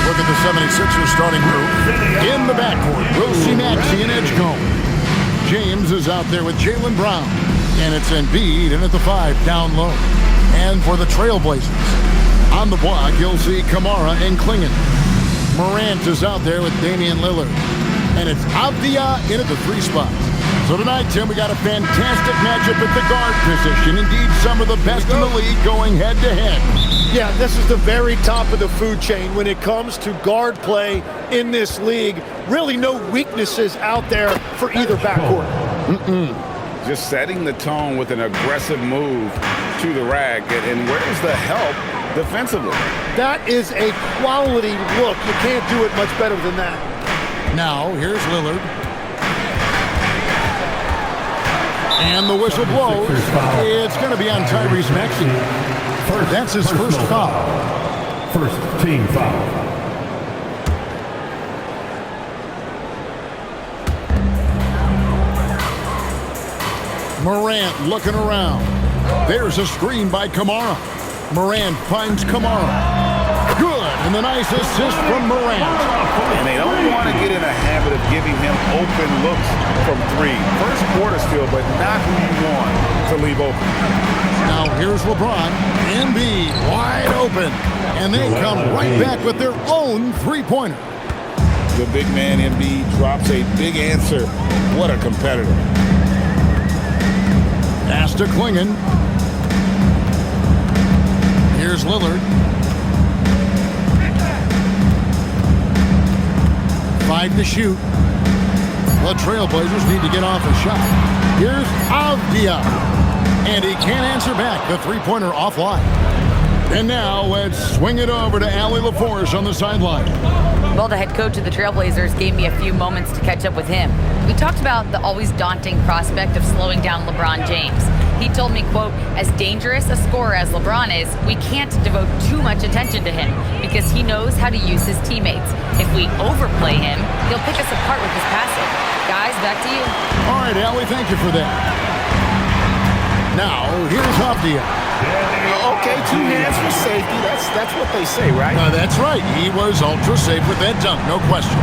Look at the 76ers starting group. In the backcourt, we'll see Maxey and Edgecombe. James is out there with Jaylen Brown. And it's Embiid in at the 5, down low. And for the Trailblazers, on the block, you'll see Kamara and Klingon. Morant is out there with Damian Lillard. And it's Avdia in at the 3 spot. So tonight, Tim, we got a fantastic matchup at the guard position. Indeed, some of the best in the league going head-to-head. Yeah, this is the very top of the food chain when it comes to guard play in this league. Really no weaknesses out there for either backcourt. Just setting the tone with an aggressive move to the rack. And where's the help defensively? That is a quality look. You can't do it much better than that. Now, here's Lillard. And the whistle blows. It's going to be on Tyrese Maxey. That's his first foul. First team foul. Morant looking around. There's a screen by Kamara. Morant finds Kamara. Good, and the nice assist from Morant. And they don't want to get in a habit of giving him open looks from 3. First quarter still, but not who you want to leave open. Now here's LeBron. Embiid wide open. And they come right back with their own three-pointer. The big man Embiid drops a big answer. What a competitor. Pass to Klingon. Here's Lillard. 5 to shoot. The Trailblazers need to get off a shot. Here's Avdia. And he can't answer back. The three-pointer offline. And now let's swing it over to Allie LaForce on the sideline. Well, the head coach of the Trailblazers gave me a few moments to catch up with him. We talked about the always daunting prospect of slowing down LeBron James. He told me, quote, as dangerous a scorer as LeBron is, we can't devote too much attention to him because he knows how to use his teammates. If we overplay him, he'll pick us apart with his passing. Guys, back to you. All right, Allie, thank you for that. Now, here's Avdia. Okay, 2 hands for safety. That's what they say, right? That's right. He was ultra safe with that dunk, no question.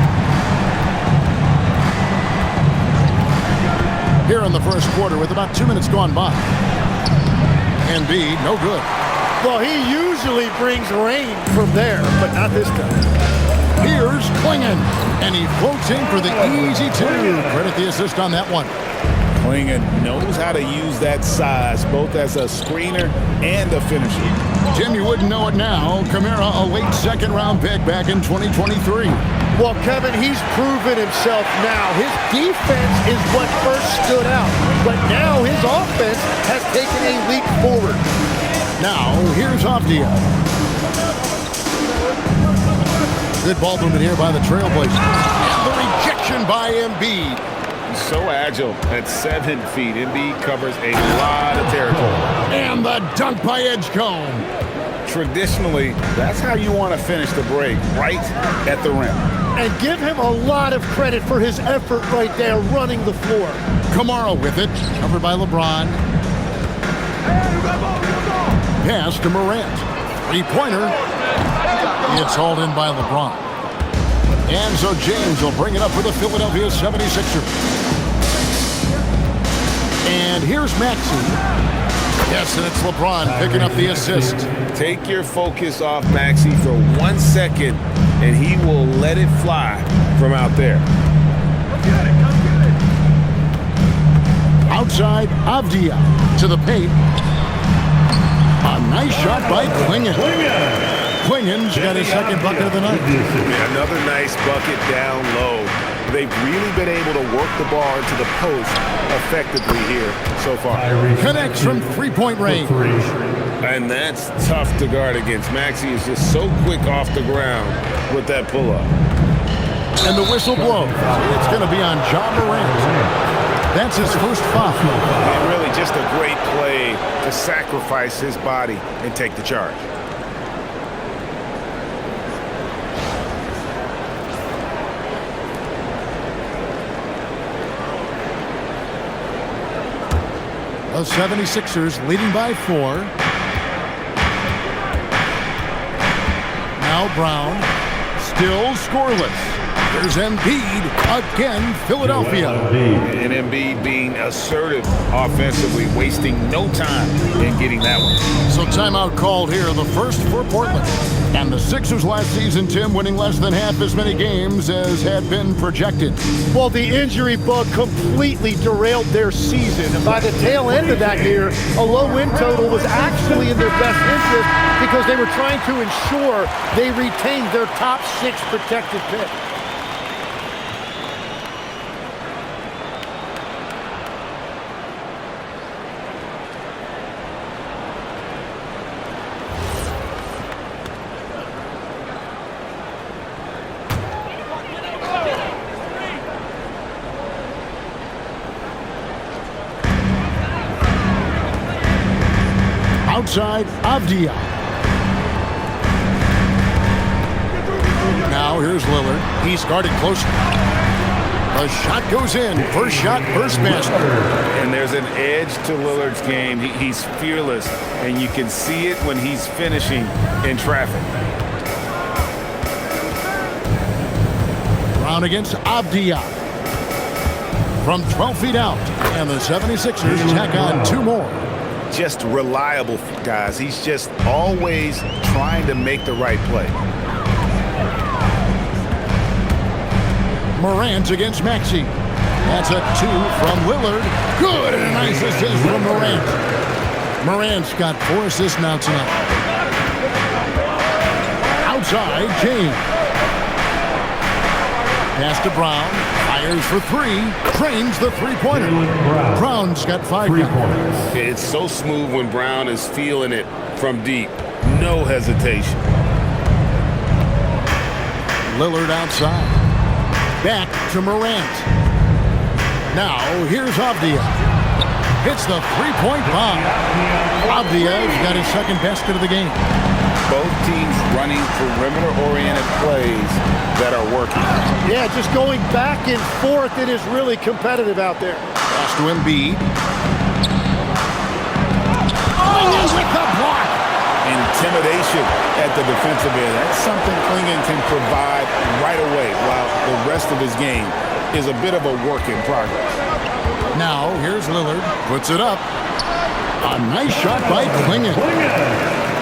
Here in the first quarter with about 2 minutes gone by. Embiid, no good. Well, he usually brings rain from there, but not this time. Here's Klingon, and he floats in for the easy 2. Credit the assist on that one. Klingon knows how to use that size, both as a screener and a finisher. Jim, you wouldn't know it now. Kamara, a late second-round pick back in 2023. Well, Kevin, he's proven himself now. His defense is what first stood out, but now his offense has taken a leap forward. Now, here's Avdia. Good ball movement here by the Trailblazers. And the rejection by Embiid. He's so agile at 7 feet. Embiid covers a lot of territory. And the dunk by Edgecombe. Traditionally, that's how you want to finish the break, right at the rim. And give him a lot of credit for his effort right there running the floor. Kamara with it, covered by LeBron. Pass to Morant. Three-pointer. It's hauled in by LeBron. And so James will bring it up for the Philadelphia 76ers. And here's Maxey. Yes, and it's LeBron picking up the assist. Take your focus off Maxey for 1 second, and he will let it fly from out there. Outside, Avdia to the paint. A nice shot by Klingon. Klingon's got his second bucket of the night. Another nice bucket down low. They've really been able to work the ball into the post effectively here so far. Connects from three-point range. And that's tough to guard against. Maxey is just so quick off the ground with that pull-up. And the whistle blows. It's going to be on Ja Morant. That's his first foul. And really just a great play to sacrifice his body and take the charge. The 76ers leading by 4. Now Brown still scoreless. There's Embiid again, Philadelphia. And Embiid being assertive offensively, wasting no time in getting that one. So timeout called here, the first for Portland. And the Sixers last season, Tim, winning less than half as many games as had been projected. Well, the injury bug completely derailed their season. And by the tail end of that year, a low win total was actually in their best interest because they were trying to ensure they retained their top 6 protected pick. Outside, Avdia. Now here's Lillard. He's guarded closer. The shot goes in. First shot, first basket. And there's an edge to Lillard's game. He's fearless, and you can see it when he's finishing in traffic. Brown against Avdia. From 12 feet out. And the 76ers tack on 2 more. Just reliable, guys. He's just always trying to make the right play. Morant against Maxey. That's a 2 from Lillard. Good, and a nice assist from Morant. Morant's got 4 assists now tonight. Outside, James. Pass to Brown. Fires for 3. Trains the three-pointer. Brown's got 5 points. It's so smooth when Brown is feeling it from deep. No hesitation. Lillard outside. Back to Morant. Now, here's Avdia. Hits the three-point bomb. Avdia's got his second basket of the game. Both teams running perimeter-oriented plays that are working. Yeah, just going back and forth, it is really competitive out there. Pass to Embiid. Oh, with the block. Intimidation at the defensive end. That's something Klingon can provide right away, while the rest of his game is a bit of a work in progress. Now, here's Lillard. Puts it up. A nice shot by Klingon.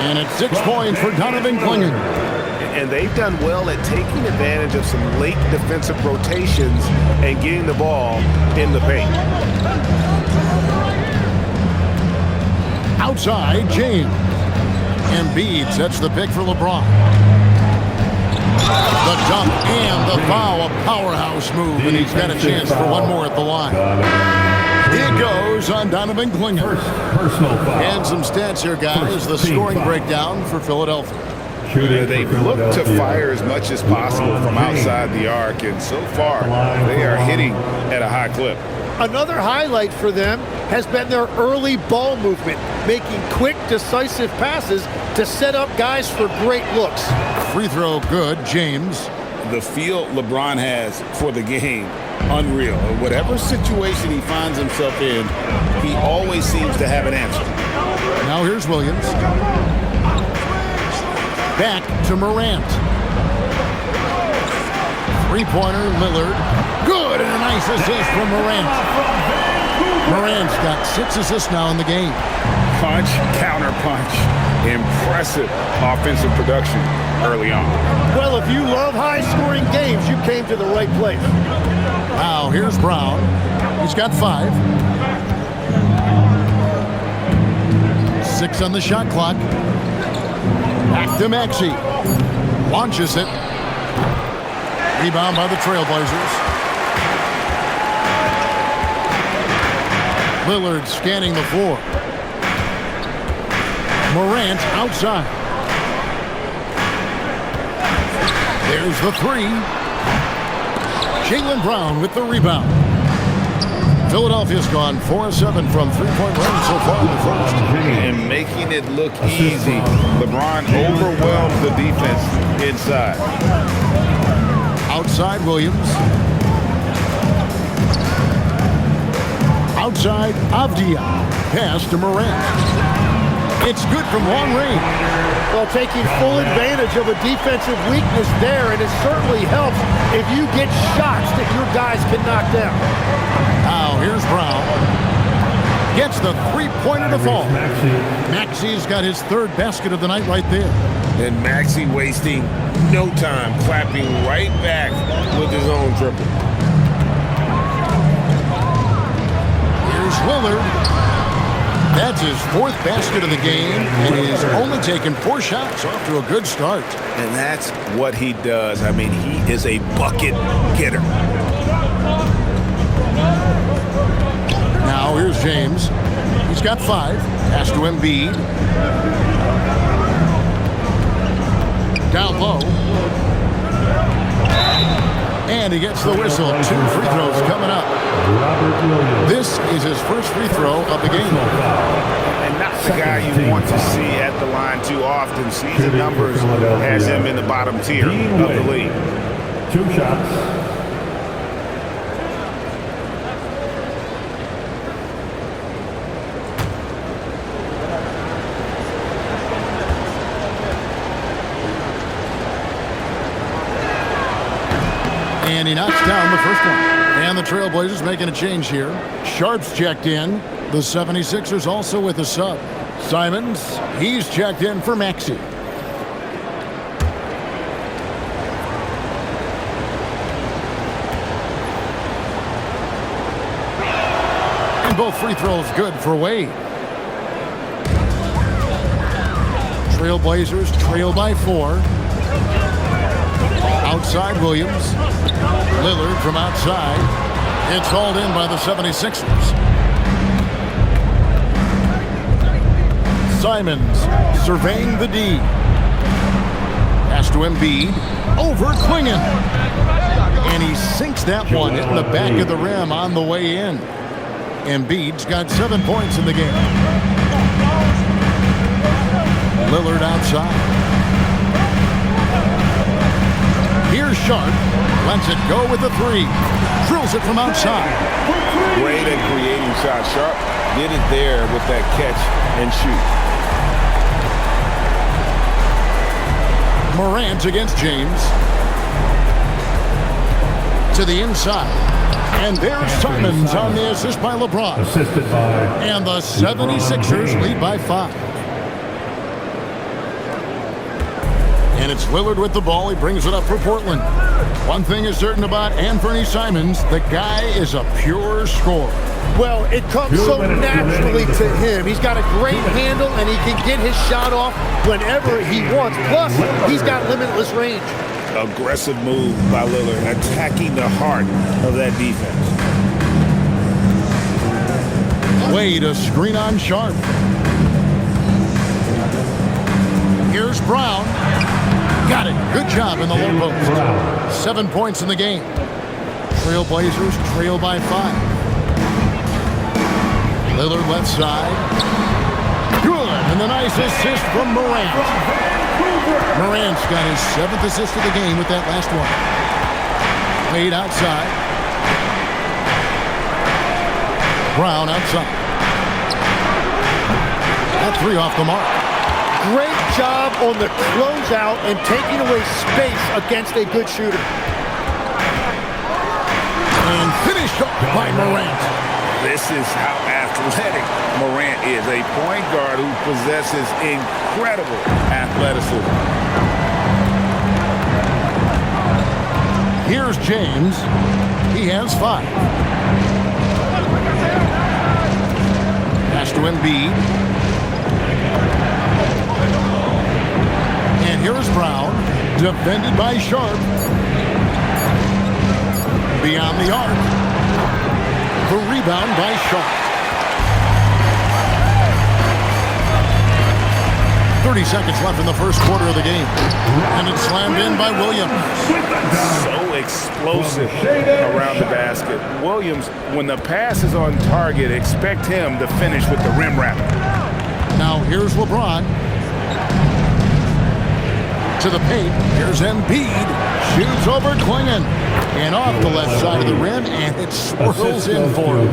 And it's 6 points for Donovan Klingon. And they've done well at taking advantage of some late defensive rotations and getting the ball in the paint. Outside, James. Embiid sets the pick for LeBron. The dunk and the foul, a powerhouse move, and he's got a chance for one more at the line. It goes on Donovan Klingon. Personal foul. And some stats here, guys. The scoring breakdown for Philadelphia. They've looked to fire as much as possible from outside the arc, and so far they are hitting at a high clip. Another highlight for them has been their early ball movement, making quick, decisive passes to set up guys for great looks. Free throw good, James. The feel LeBron has for the game, unreal. Whatever situation he finds himself in, he always seems to have an answer. Now here's Williams. Back to Morant. Three-pointer, Lillard. Good, and a nice assist from Morant. Morant's got 6 assists now in the game. Punch, counter punch. Impressive offensive production early on. Well, if you love high-scoring games, you came to the right place. Now, here's Brown. He's got 5. 6 on the shot clock. Back to Maxey. Launches it. Rebound by the Trailblazers. Lillard scanning the floor. Morant outside. There's the 3. Jaylen Brown with the rebound. Philadelphia's gone 4-7 from three-point range so far in the first. And making it look easy. LeBron overwhelms the defense inside. Outside Williams. Outside Avdia. Pass to Morant. It's good from long range. Well, taking full advantage of a defensive weakness there, and it certainly helps if you get shots that your guys can knock down. Now, here's Brown. Gets the three-pointer to fall. Maxey's got his third basket of the night right there. And Maxey wasting no time, clapping right back with his own triple. Here's Lillard. That's his fourth basket of the game, and he's only taken 4 shots. Off to a good start. And that's what he does. I mean, he is a bucket getter. Now here's James. He's got 5. Pass to Embiid. Down low. And he gets the whistle. 2 free throws coming up. This is his first free throw of the game. And not the guy you want to see at the line too often. Season numbers has him in the bottom tier of the league. 2 shots. And he knocks down the first one. And the Trailblazers making a change here. Sharp's checked in. The 76ers also with a sub. Simons, he's checked in for Maxey. And both free throws good for Wade. Trailblazers trail by 4. Outside Williams. Lillard from outside. It's hauled in by the 76ers. Simons surveying the D. Pass to Embiid. Over Klingon. And he sinks that one in the back of the rim on the way in. Embiid's got 7 points in the game. Lillard outside. Here's Sharp. Lets it go with the 3. Drills it from outside. Great at creating shots. Sharp did it there with that catch and shoot. Morant against James. To the inside. And there's Simons on the assist by LeBron. Assisted by. And the 76ers lead by 5. And it's Lillard with the ball. He brings it up for Portland. One thing is certain about Anthony Simons, the guy is a pure scorer. Well, it comes so naturally to him. He's got a great handle, and he can get his shot off whenever he wants. Plus, he's got limitless range. Aggressive move by Lillard, attacking the heart of that defense. Wade, a screen on Sharp. Here's Brown. Got it. Good job in the low post. 7 points in the game. Trailblazers trail by 5. Lillard left side. Good. And the nice assist from Morant. Morant's got his 7th assist of the game with that last one. Wade outside. Brown outside. That 3 off the mark. Great job on the closeout and taking away space against a good shooter. And finished up by Morant. This is how athletic Morant is. A point guard who possesses incredible athleticism. Here's James. He has 5. Pass to Embiid. And here's Brown, defended by Sharp. Beyond the arc. The rebound by Sharp. 30 seconds left in the first quarter of the game. And it's slammed in by Williams. So explosive around the basket. Williams, when the pass is on target, expect him to finish with the rim wrap. Now here's LeBron. To the paint. Here's Embiid. Shoots over Klingon. And off the left side of the rim, and it swirls in for him.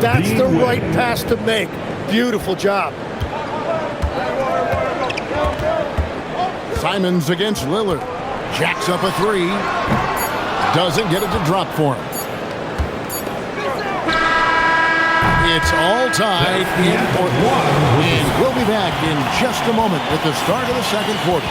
That's the right pass to make. Beautiful job. Simons against Lillard. Jacks up a three. Doesn't get it to drop for him. It's all tied in Portland. And we'll be back in just a moment with the start of the second quarter.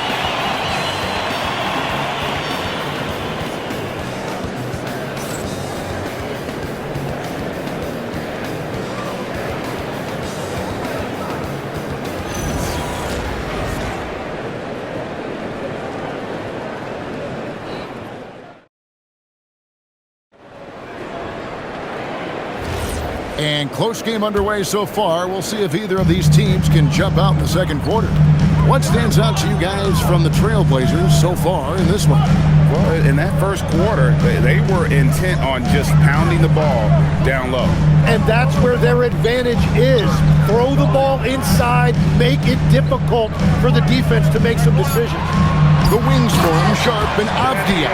And close game underway so far. We'll see if either of these teams can jump out in the second quarter. What stands out to you guys from the Trailblazers so far in this one? Well, in that first quarter, they were intent on just pounding the ball down low. And that's where their advantage is. Throw the ball inside, make it difficult for the defense to make some decisions. The wings for him, Sharp and Avdia.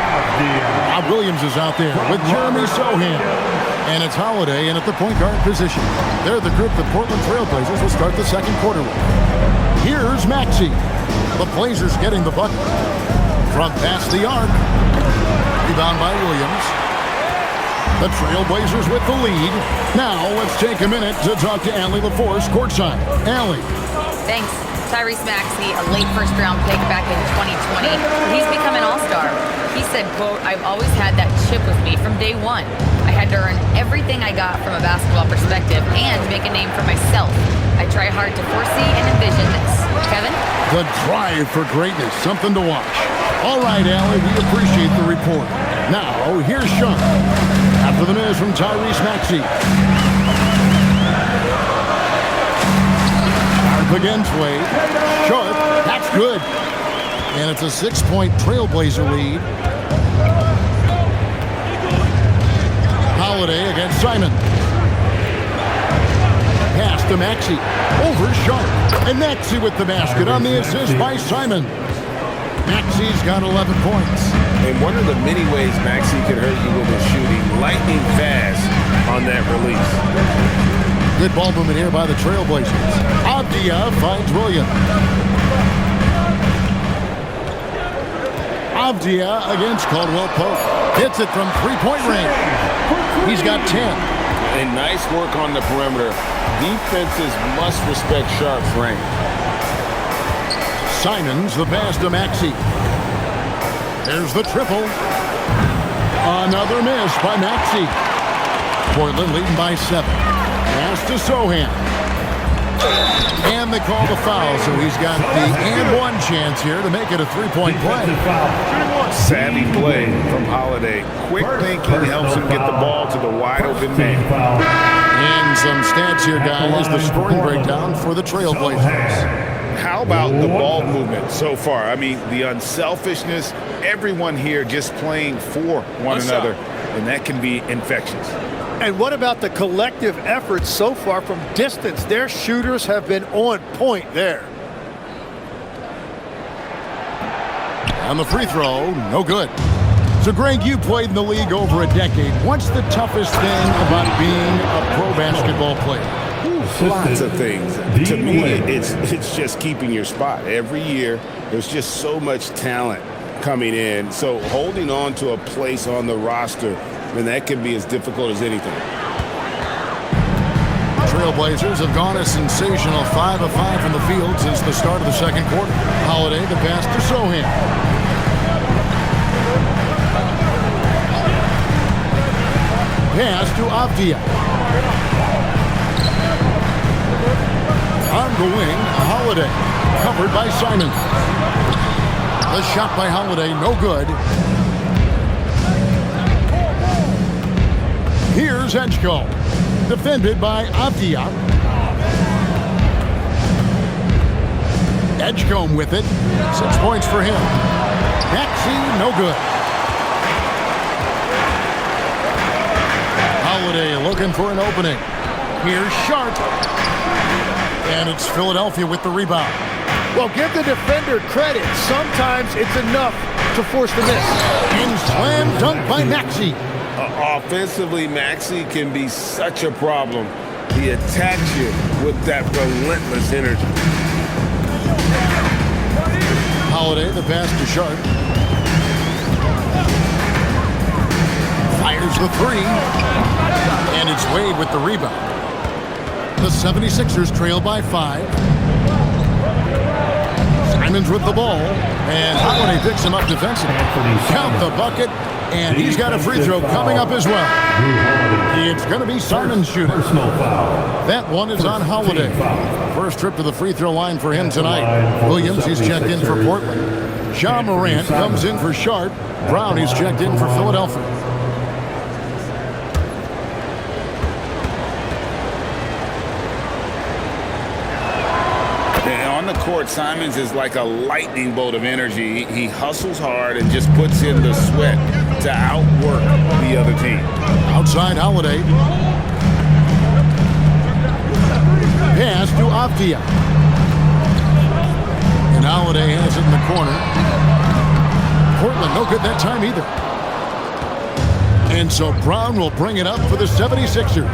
Bob Williams is out there with Jeremy Sohan. And it's Holiday in at the point guard position. They're the group the Portland Trailblazers will start the second quarter with. Here's Maxey. The Blazers getting the bucket. From past the arc. Rebound by Williams. The Trailblazers with the lead. Now let's take a minute to talk to Allie LaForce courtside. Allie. Thanks. Tyrese Maxey, a late first-round pick back in 2020. He's become an all-star. He said, quote, "I've always had that chip with me from day one. I had to earn everything I got from a basketball perspective and make a name for myself. I try hard to foresee and envision this." Kevin? The drive for greatness, something to watch. All right, Allie, we appreciate the report. Now, here's Sean. After the news from Tyrese Maxey. Against Wade. Sharp. That's good. And it's a 6-point Trailblazer lead. Holiday against Simon. Pass to Maxey. Over Sharp. And Maxey with the basket on the assist by Simon. Maxey's got 11 points. And one of the many ways Maxey can hurt you with his shooting, lightning fast on that release. Good ball movement here by the Trailblazers. Avdia finds Williams. Avdia against Caldwell Pope. Hits it from three-point range. He's got 10. And nice work on the perimeter. Defenses must respect Sharp's range. Simons the pass to Maxey. There's the triple. Another miss by Maxey. Portland leading by 7. Pass to Sohan. And they call the foul, so he's got the and one chance here to make it a three-point play. Savvy play from Holiday. Quick thinking helps him get the ball to the wide-open man. And some stats here, guys. The scoring breakdown for the Trailblazers. How about the ball movement so far? I mean, the unselfishness, everyone here just playing for one another, and that can be infectious. And what about the collective efforts so far from distance? Their shooters have been on point there. On the free throw, no good. So, Greg, you played in the league over a decade. What's the toughest thing about being a pro basketball player? Lots of things. To me, it's just keeping your spot. Every year, there's just so much talent coming in. So holding on to a place on the roster, then that can be as difficult as anything. Trailblazers have gone a sensational 5 of 5 from the field since the start of the second quarter. Holiday, the pass to Sohan. Pass to Avdia. On the wing, Holiday. Covered by Simon. The shot by Holiday, no good. Here's Edgecombe. Defended by Avdia. Edgecombe with it. 6 points for him. Maxey, no good. Holiday looking for an opening. Here's Sharp. And it's Philadelphia with the rebound. Well, give the defender credit. Sometimes it's enough to force the miss. And slam dunk by Maxey. Offensively, Maxey can be such a problem. He attacks you with that relentless energy. Holiday, the pass to Sharp. Fires the three. And it's Wade with the rebound. The 76ers trail by 5. Simons with the ball. And Holiday picks him up defensively. Count the bucket. And he's got a free throw coming up as well. It's going to be Simons shooting. That one is on Holiday. First trip to the free throw line for him tonight. Williams, he's checked in for Portland. Ja Morant comes in for Sharp. Brown, he's checked in for Philadelphia. On the court, Simons is like a lightning bolt of energy. He hustles hard and just puts in the sweat to outwork the other team. Outside Holiday. Pass to Avdia. And Holiday has it in the corner. Portland no good that time either. And so Brown will bring it up for the 76ers.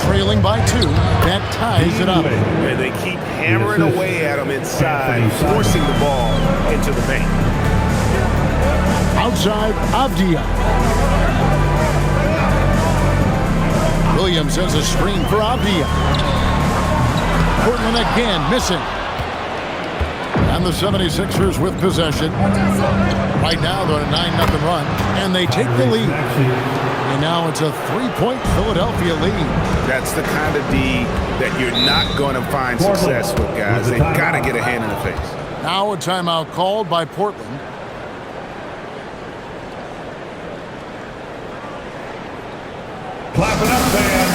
Trailing by 2. That ties it up. And they keep hammering away at him inside, forcing the ball into the paint. Outside Avdia. Williams has a screen for Avdia. Portland again missing. And the 76ers with possession. Right now they're on a 9-0 run. And they take the lead. And now it's a 3-point Philadelphia lead. That's the kind of D that you're not going to find success with, guys. They've got to get a hand in the face. Now a timeout called by Portland. Clap it up, man.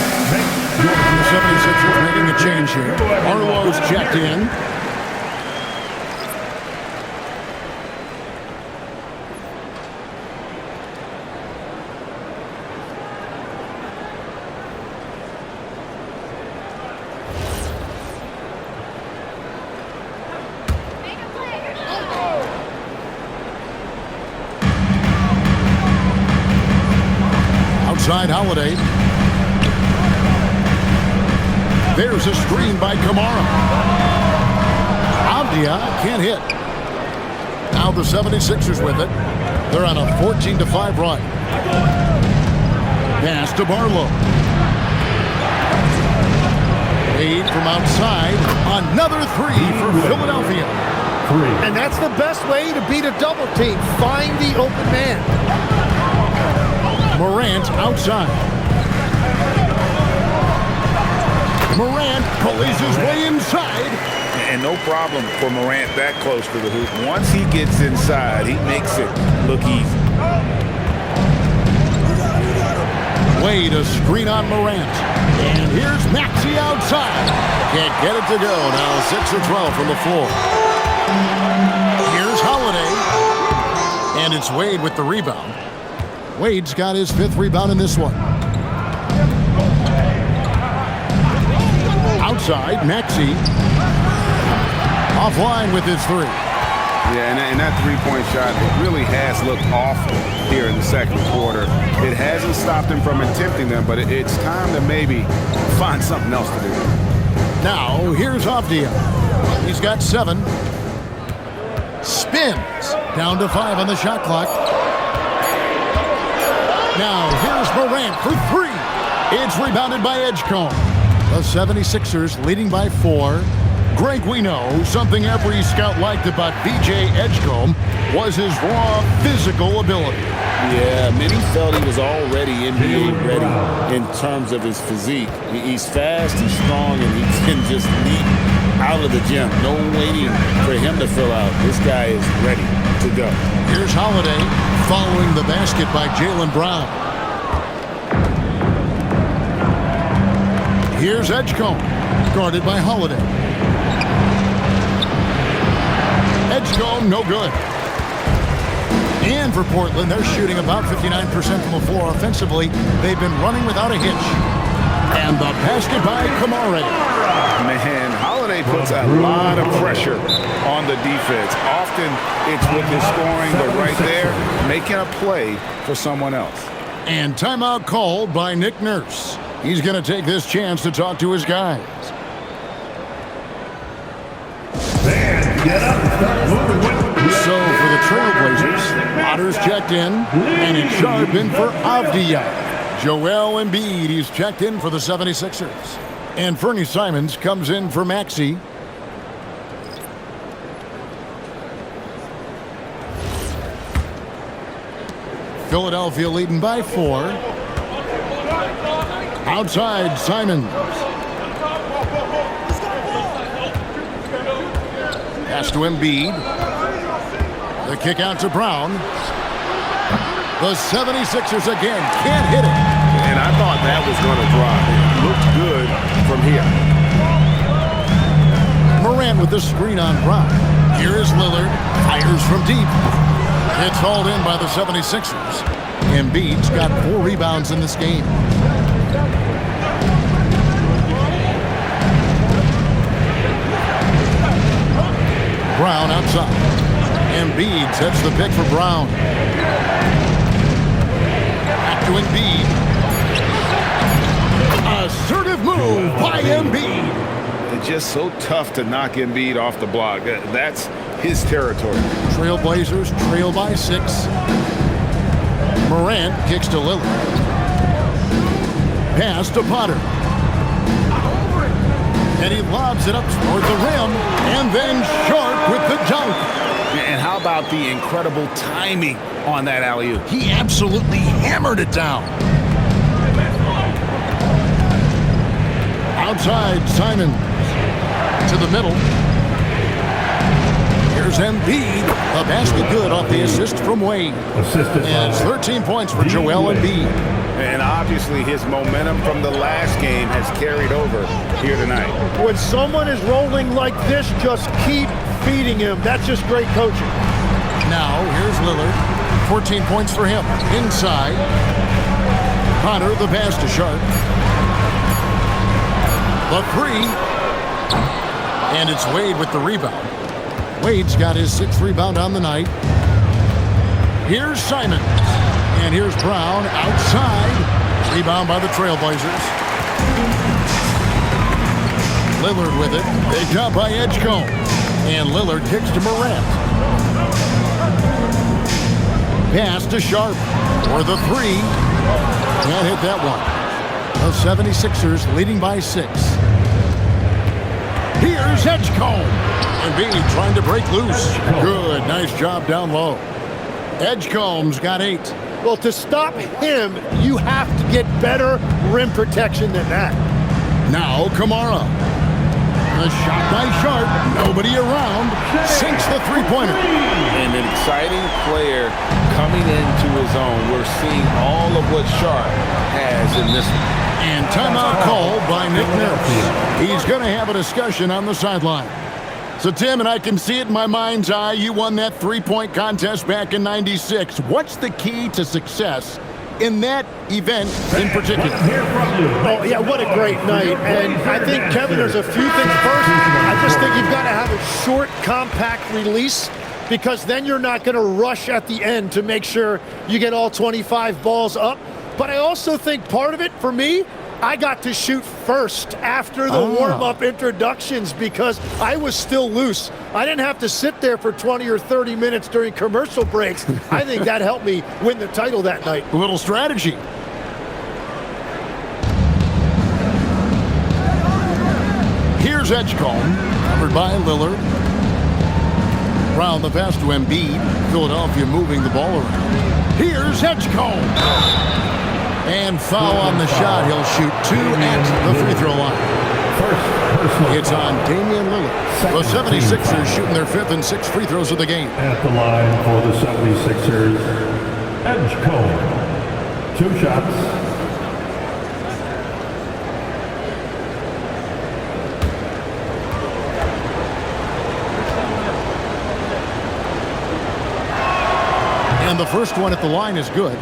The 76ers making a change here. Arlo's checked in. Outside Holiday. There's a screen by Kamara. Avdia can't hit. Now the 76ers with it. They're on a 14-5 run. Pass to Barlow. Wade from outside. Another 3 for Philadelphia. And that's the best way to beat a double team. Find the open man. Morant outside. Morant pulleys his way inside. And no problem for Morant that close to the hoop. Once he gets inside, he makes it look easy. Wade, a screen on Morant. And here's Maxey outside. Can't get it to go. Now 6 or 12 from the floor. Here's Holiday. And it's Wade with the rebound. Wade's got his 5th rebound in this one. Outside, Maxey. Offline with his 3. Yeah, and that three-point shot really has looked awful here in the second quarter. It hasn't stopped him from attempting them, but it's time to maybe find something else to do. Now, here's Avdia. He's got 7. Spins. Down to 5 on the shot clock. Now, here's Morant for 3. It's rebounded by Edgecombe. The 76ers leading by 4. Greg, we know something every scout liked about B.J. Edgecombe was his raw physical ability. Yeah, many felt he was already NBA ready in terms of his physique. He's fast, he's strong, and he can just leap out of the gym. No waiting for him to fill out. This guy is ready to go. Here's Holiday following the basket by Jaylen Brown. Here's Edgecombe, guarded by Holiday. Edgecombe, no good. And for Portland, they're shooting about 59% from the floor offensively. They've been running without a hitch. And the basket by Kamara. Man, Holiday puts a lot of pressure on the defense. Often it's with his scoring, but right there, making a play for someone else. And timeout called by Nick Nurse. He's going to take this chance to talk to his guys. Man, get up and start moving with Trailblazers. Potter's checked in, and it's Sharp in for Avdia. Joel Embiid, he's checked in for the 76ers. And Fernie Simons comes in for Maxey. Philadelphia leading by 4. Outside, Simons. Pass to Embiid. The kick out to Brown. The 76ers again can't hit it. And I thought that was going to drop. It looked good from here. Morant with the screen on Brown. Here is Lillard. Fires from deep. It's hauled in by the 76ers. Embiid's got 4 rebounds in this game. Brown outside. Embiid sets the pick for Brown. Back to Embiid. Assertive move by Embiid. It's just so tough to knock Embiid off the block. That's his territory. Trailblazers trail by 6. Morant kicks to Lillard. Pass to Potter. And he lobs it up toward the rim. And then Sharp with the dunk. And how about the incredible timing on that alley-oop? He absolutely hammered it down. Outside, Simons. To the middle. Here's Embiid. A basket good off the assist from Wade. And it's 13 points for Joel Embiid. And obviously his momentum from the last game has carried over here tonight. When someone is rolling like this, just keep feeding him. That's just great coaching. Now, here's Lillard. 14 points for him. Inside. Potter, the pass to Sharp. The 3. And it's Wade with the rebound. Wade's got his 6th rebound on the night. Here's Simons. And here's Brown outside. Rebound by the Trailblazers. Lillard with it. Picked up by Edgecombe. And Lillard kicks to Morant. Pass to Sharp for the 3. Can't hit that one. The 76ers leading by 6. Here's Edgecombe. Embiid trying to break loose. Good. Nice job down low. Edgecombe's got 8. Well, to stop him, you have to get better rim protection than that. Now Kamara. The shot by Sharp. Nobody around. Sinks the 3-pointer. And an exciting player coming into his own. We're seeing all of what Sharp has in this one. And timeout called by Nick Nurse. He's going to have a discussion on the sideline. So, Tim, and I can see it in my mind's eye, you won that 3-point contest back in '96. What's the key to success in that event in particular? Oh, yeah, what a great night. And I think, Kevin, there's a few things. First, I just think you've got to have a short, compact release, because then you're not going to rush at the end to make sure you get all 25 balls up. But I also think part of it, for me, I got to shoot first after the warm-up introductions because I was still loose. I didn't have to sit there for 20 or 30 minutes during commercial breaks. I think that helped me win the title that night. A little strategy. Here's Edgecombe, covered by Lillard. Brown the pass to Embiid. Philadelphia moving the ball around. Here's Edgecombe. And foul on the shot. He'll shoot 2 at the free throw line. It's on Damian Lillard. The 76ers shooting their 5th and 6th free throws of the game. At the line for the 76ers, Edgecombe. 2 shots. And the first one at the line is good.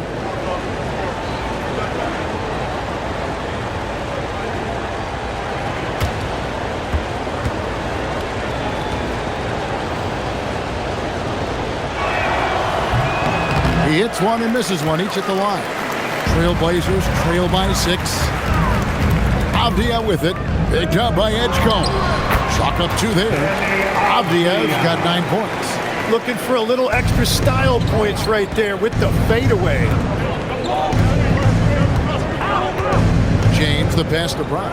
He hits one and misses one, each at the line. Trailblazers trail by 6. Avdia with it. Picked up by Edgecombe. Chalk up 2 there. Avdia's got 9 points. Looking for a little extra style points right there with the fadeaway. James, the pass to Brown.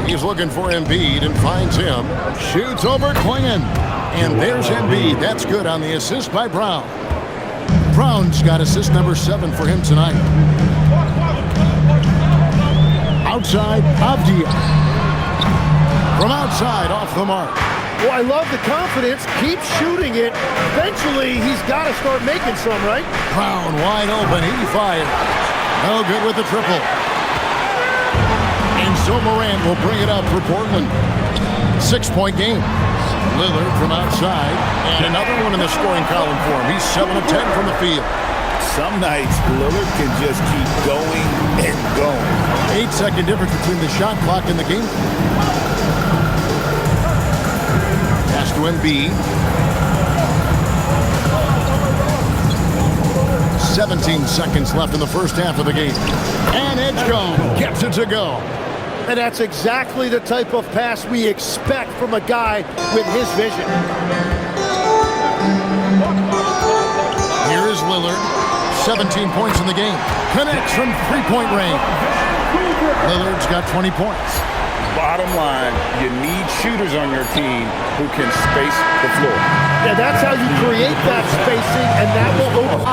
He's looking for Embiid and finds him. Shoots over Klingon. And there's Embiid. That's good on the assist by Brown. Brown's got assist number 7 for him tonight. Outside, Avdia. From outside, off the mark. Well, I love the confidence. Keep shooting it. Eventually, he's got to start making some, right? Brown wide open. He fired. No good with the triple. And so Morant will bring it up for Portland. 6-point game. Lillard from outside. And another one in the scoring column for him. He's 7 of 10 from the field. Some nights, Lillard can just keep going and going. 8-second difference between the shot clock and the game. Pass to Embiid. 17 seconds left in the first half of the game. And Edgecombe gets it to go. And that's exactly the type of pass we expect from a guy with his vision. Here is Lillard. 17 points in the game. Connects from three-point range. Lillard's got 20 points. Bottom line, you need shooters on your team who can space the floor. Yeah, that's how you create that spacing, and that will open up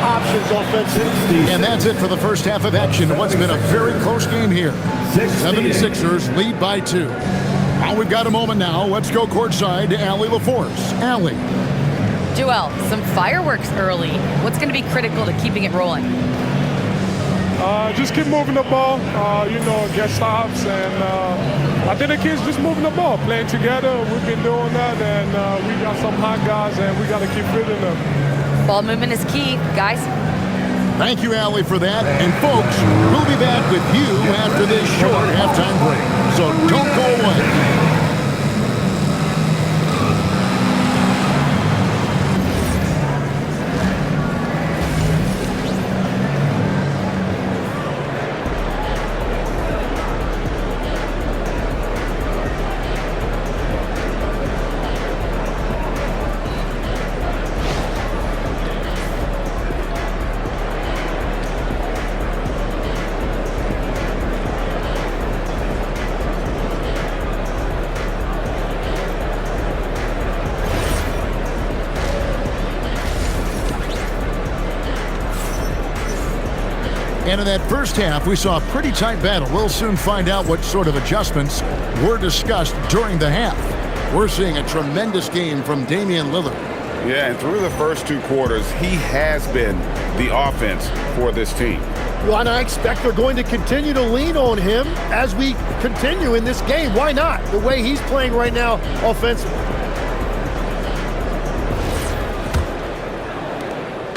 options offensively. And that's it for the first half of action. What's been a very close game here. 76ers lead by 2. Well, we've got a moment now. Let's go courtside to Allie LaForce. Allie. Joel, some fireworks early. What's going to be critical to keeping it rolling? Just keep moving the ball, get stops, and I think the kids just moving the ball, playing together. We've been doing that, and we got some hot guys, and we got to keep fitting them. Ball movement is key, guys. Thank you, Allie, for that. And folks, we'll be back with you after this short halftime break. So don't go away. And in that first half, we saw a pretty tight battle. We'll soon find out what sort of adjustments were discussed during the half. We're seeing a tremendous game from Damian Lillard. Yeah, and through the first 2 quarters, he has been the offense for this team. Well, and I expect they're going to continue to lean on him as we continue in this game. Why not? The way he's playing right now offensively.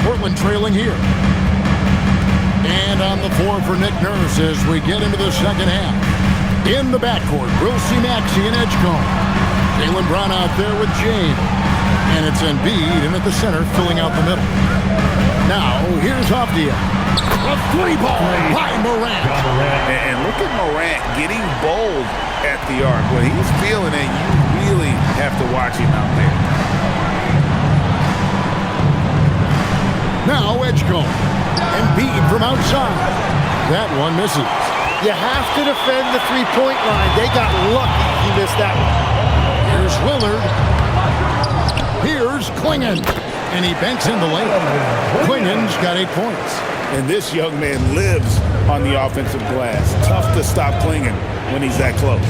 Portland trailing here. And on the floor for Nick Nurse as we get into the second half. In the backcourt, we'll see Maxey and Edgecombe. Jaylen Brown out there with James. And it's Embiid in at the center, filling out the middle. Now, here's Avdia. A 3-ball by Morant. And look at Morant getting bold at the arc. When he's feeling it, you really have to watch him out there. Now, Edgecombe. Embiid from outside. That one misses. You have to defend the three-point line. They got lucky he missed that one. Here's Lillard. Here's Klingon. And he banks in the lane. Klingon's got 8 points. And this young man lives on the offensive glass. Tough to stop Klingon when he's that close.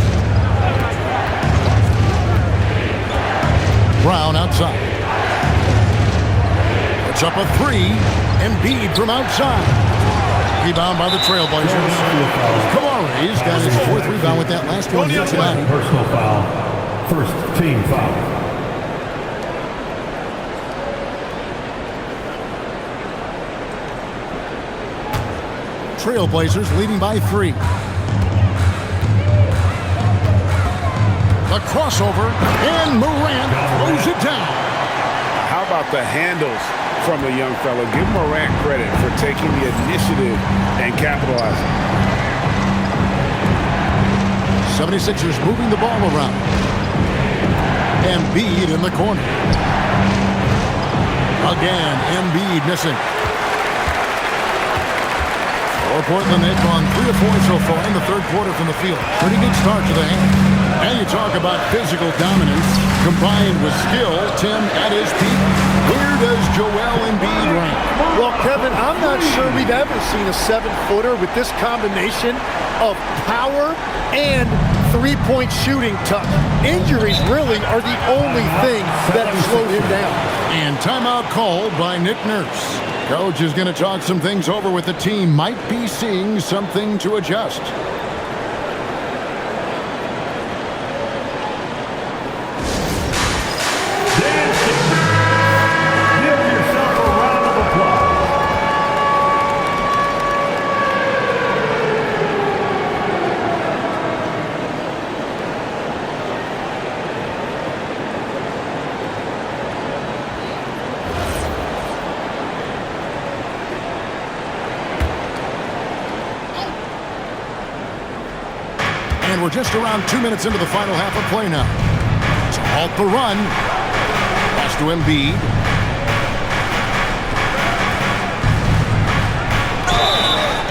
Brown outside. Puts up a 3. Embiid from outside. Rebound by the Trailblazers. Kamari's got his 4th rebound with that last one here tonight. Personal foul. First team foul. Trailblazers leading by 3. The crossover, and Morant throws it down. How about the handles from the young fella? Give Morant credit for taking the initiative and capitalizing. 76ers moving the ball around. Embiid in the corner. Again, Embiid missing. For Portland, they've gone 3 of 4 so far in the third quarter from the field. Pretty good start to the hand. And you talk about physical dominance combined with skill. Tim, at his peak, where does Joel Embiid rank? Well, Kevin, I'm not sure we've ever seen a 7-footer with this combination of power and three-point shooting touch. Injuries really are the only thing that have slowed him down. And timeout called by Nick Nurse. Coach is going to talk some things over with the team. Might be seeing something to adjust. And we're just around 2 minutes into the final half of play now. To halt the run. Pass to Embiid.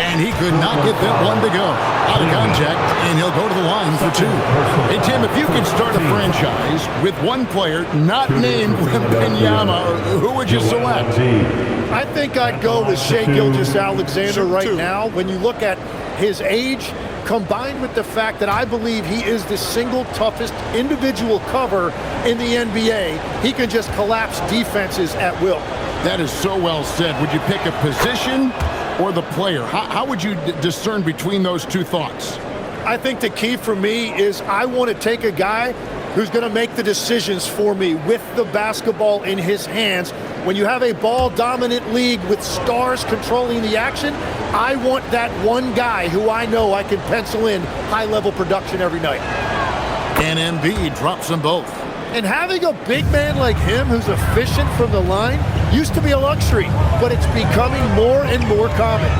And he could not get that one to go. Out of contact, and he'll go to the line for 2. Hey, Tim, if you could start a franchise with one player not named Wembanyama, who would you select? I think I'd go with Shai Gilgeous-Alexander right now. When you look at his age, combined with the fact that I believe he is the single toughest individual cover in the NBA, he can just collapse defenses at will. That is so well said. Would you pick a position or the player? How would you discern between those two thoughts? I think the key for me is I want to take a guy who's going to make the decisions for me with the basketball in his hands. When you have a ball-dominant league with stars controlling the action, I want that one guy who I know I can pencil in high-level production every night. And Embiid drops them both. And having a big man like him who's efficient from the line used to be a luxury, but it's becoming more and more common.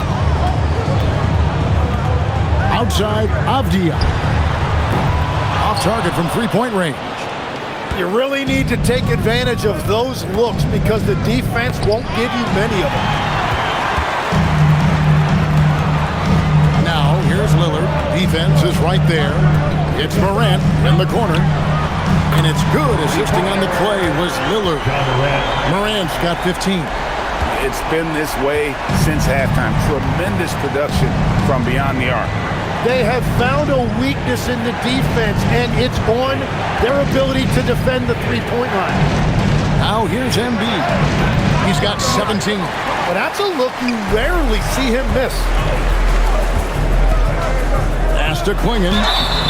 Outside, Avdia. Off target from three-point range. You really need to take advantage of those looks because the defense won't give you many of them. Now, here's Lillard. Defense is right there. It's Morant in the corner. And it's good. Assisting on the play was Lillard. Morant's got 15. It's been this way since halftime. Tremendous production from beyond the arc. They have found a weakness in the defense, and it's on their ability to defend the three-point line. Now here's Embiid. He's got 17. But that's a look you rarely see him miss. Pass to Klingon.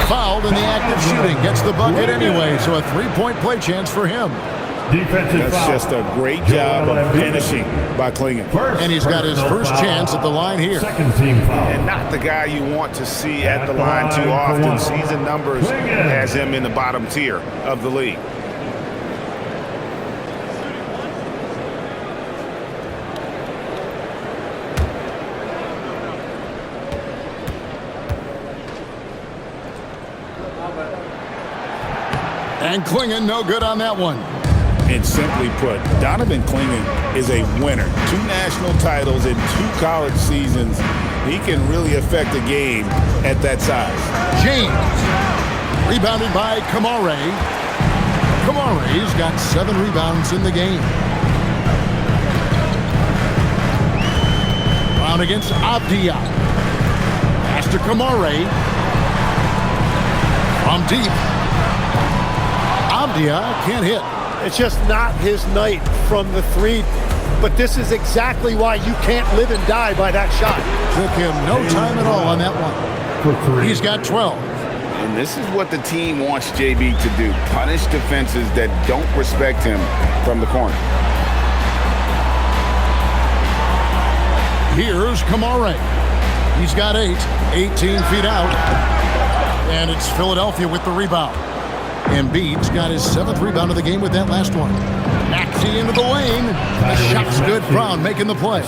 Fouled in the act of shooting. Gets the bucket anyway, so a three-point play chance for him. Defensive That's foul. just a great job of finishing by Klingon. And he's got his first chance at the line here. Second team foul. And not the guy you want to see at the line too often. Season numbers has him in the bottom tier of the league. And Klingon no good on that one. And simply put, Donovan Klingon is a winner. 2 national titles in 2 college seasons. He can really affect a game at that size. James. Rebounded by Kamare. Kamare's got 7 rebounds in the game. Brown against Avdia. Pass to Kamare. From deep. Avdia can't hit. It's just not his night from the three. But this is exactly why you can't live and die by that shot. Took him no time at all on that one. He's got 12. And this is what the team wants JB to do. Punish defenses that don't respect him from the corner. Here's Kamare. He's got 8. 18 feet out. And it's Philadelphia with the rebound. Embiid's got his 7th rebound of the game with that last one. Maxey into the lane. The shot's good. Brown making the play.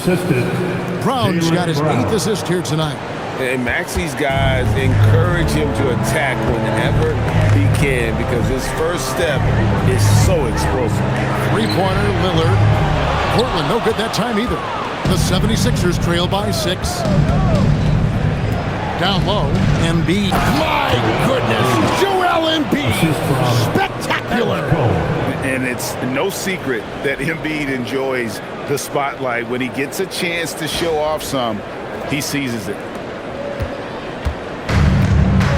Brown's got his 8th assist here tonight. And Maxi's guys encourage him to attack whenever he can because his first step is so explosive. Three-pointer, Lillard. Portland, no good that time either. The 76ers trail by 6. Down low, Embiid. My goodness, Joel Embiid. Spectacular. And it's no secret that Embiid enjoys the spotlight. When he gets a chance to show off some, he seizes it.